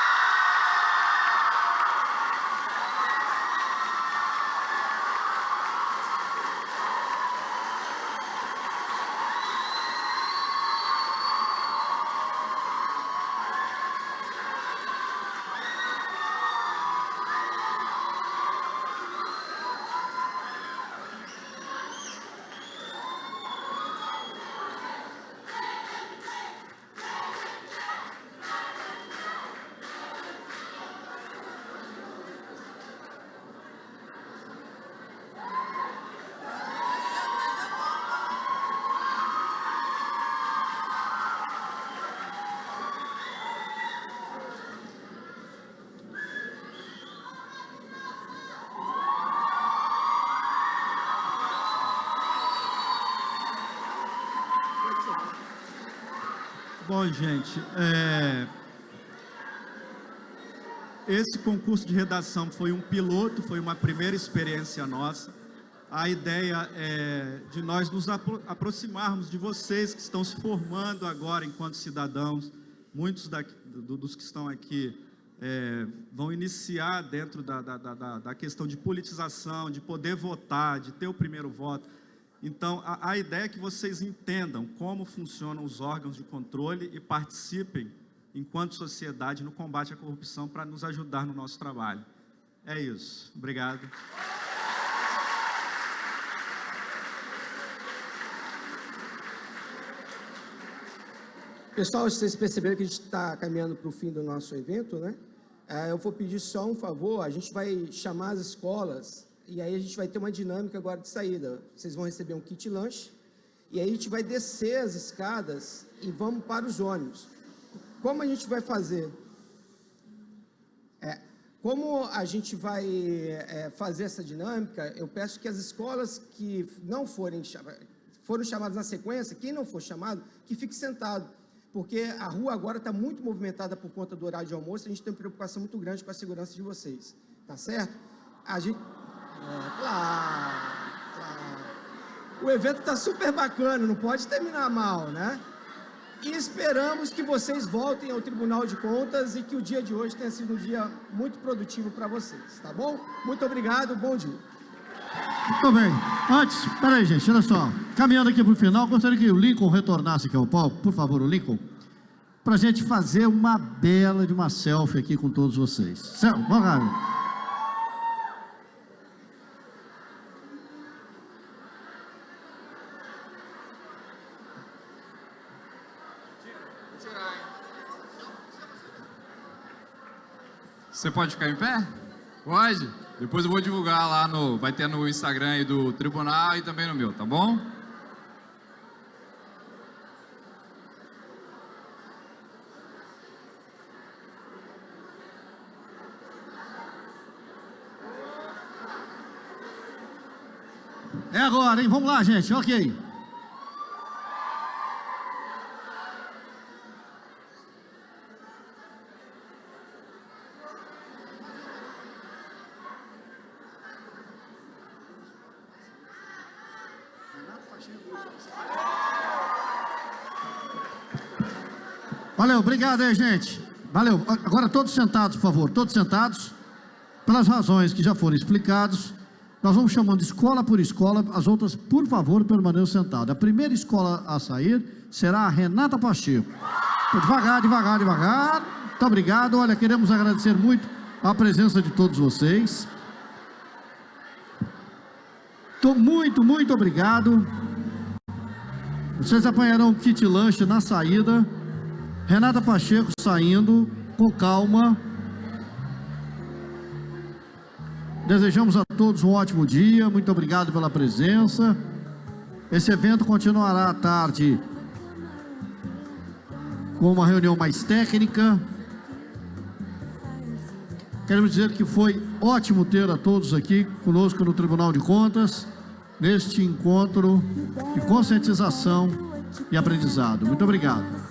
Bom, gente, esse concurso de redação foi um piloto, foi uma primeira experiência nossa. A ideia é de nós nos aproximarmos de vocês que estão se formando agora enquanto cidadãos. Muitos dos que estão aqui vão iniciar dentro da questão de politização, de poder votar, de ter o primeiro voto. Então, a ideia é que vocês entendam como funcionam os órgãos de controle e participem, enquanto sociedade, no combate à corrupção para nos ajudar no nosso trabalho. É isso. Obrigado. Pessoal, vocês perceberam que a gente está caminhando para o fim do nosso evento, né? Eu vou pedir só um favor, a gente vai chamar as escolas e aí a gente vai ter uma dinâmica agora de saída. Vocês vão receber um kit lanche e aí a gente vai descer as escadas e vamos para os ônibus. Como a gente vai fazer? como a gente vai fazer essa dinâmica, eu peço que as escolas que não foram chamadas na sequência, quem não for chamado, que fique sentado, porque a rua agora está muito movimentada por conta do horário de almoço, a gente tem uma preocupação muito grande com a segurança de vocês, tá certo? A gente... claro. O evento está super bacana, não pode terminar mal, né? E esperamos que vocês voltem ao Tribunal de Contas e que o dia de hoje tenha sido um dia muito produtivo para vocês, tá bom? Muito obrigado, bom dia. Muito bem. Antes, peraí, gente, olha só. Caminhando aqui para o final, gostaria que o Lincoln retornasse aqui ao palco, por favor, o Lincoln, para a gente fazer uma bela de uma selfie aqui com todos vocês. Vamos lá. Você pode ficar em pé? Pode? Depois eu vou divulgar lá vai ter no Instagram aí do tribunal e também no meu, tá bom? É agora, hein? Vamos lá, gente. Ok. Valeu, obrigado aí, gente. Valeu. Agora todos sentados, por favor, todos sentados. Pelas razões que já foram explicadas, nós vamos chamando escola por escola, as outras, por favor, permaneçam sentadas. A primeira escola a sair será a Renata Pacheco. Devagar, devagar, devagar. Muito obrigado. Olha, queremos agradecer muito a presença de todos vocês. Muito obrigado. Vocês apanharão um kit lanche na saída. Renata Pacheco saindo com calma. Desejamos a todos um ótimo dia. Muito obrigado pela presença. Esse evento continuará à tarde com uma reunião mais técnica. Queremos dizer que foi ótimo ter a todos aqui conosco no Tribunal de Contas, neste encontro de conscientização e aprendizado. Muito obrigado.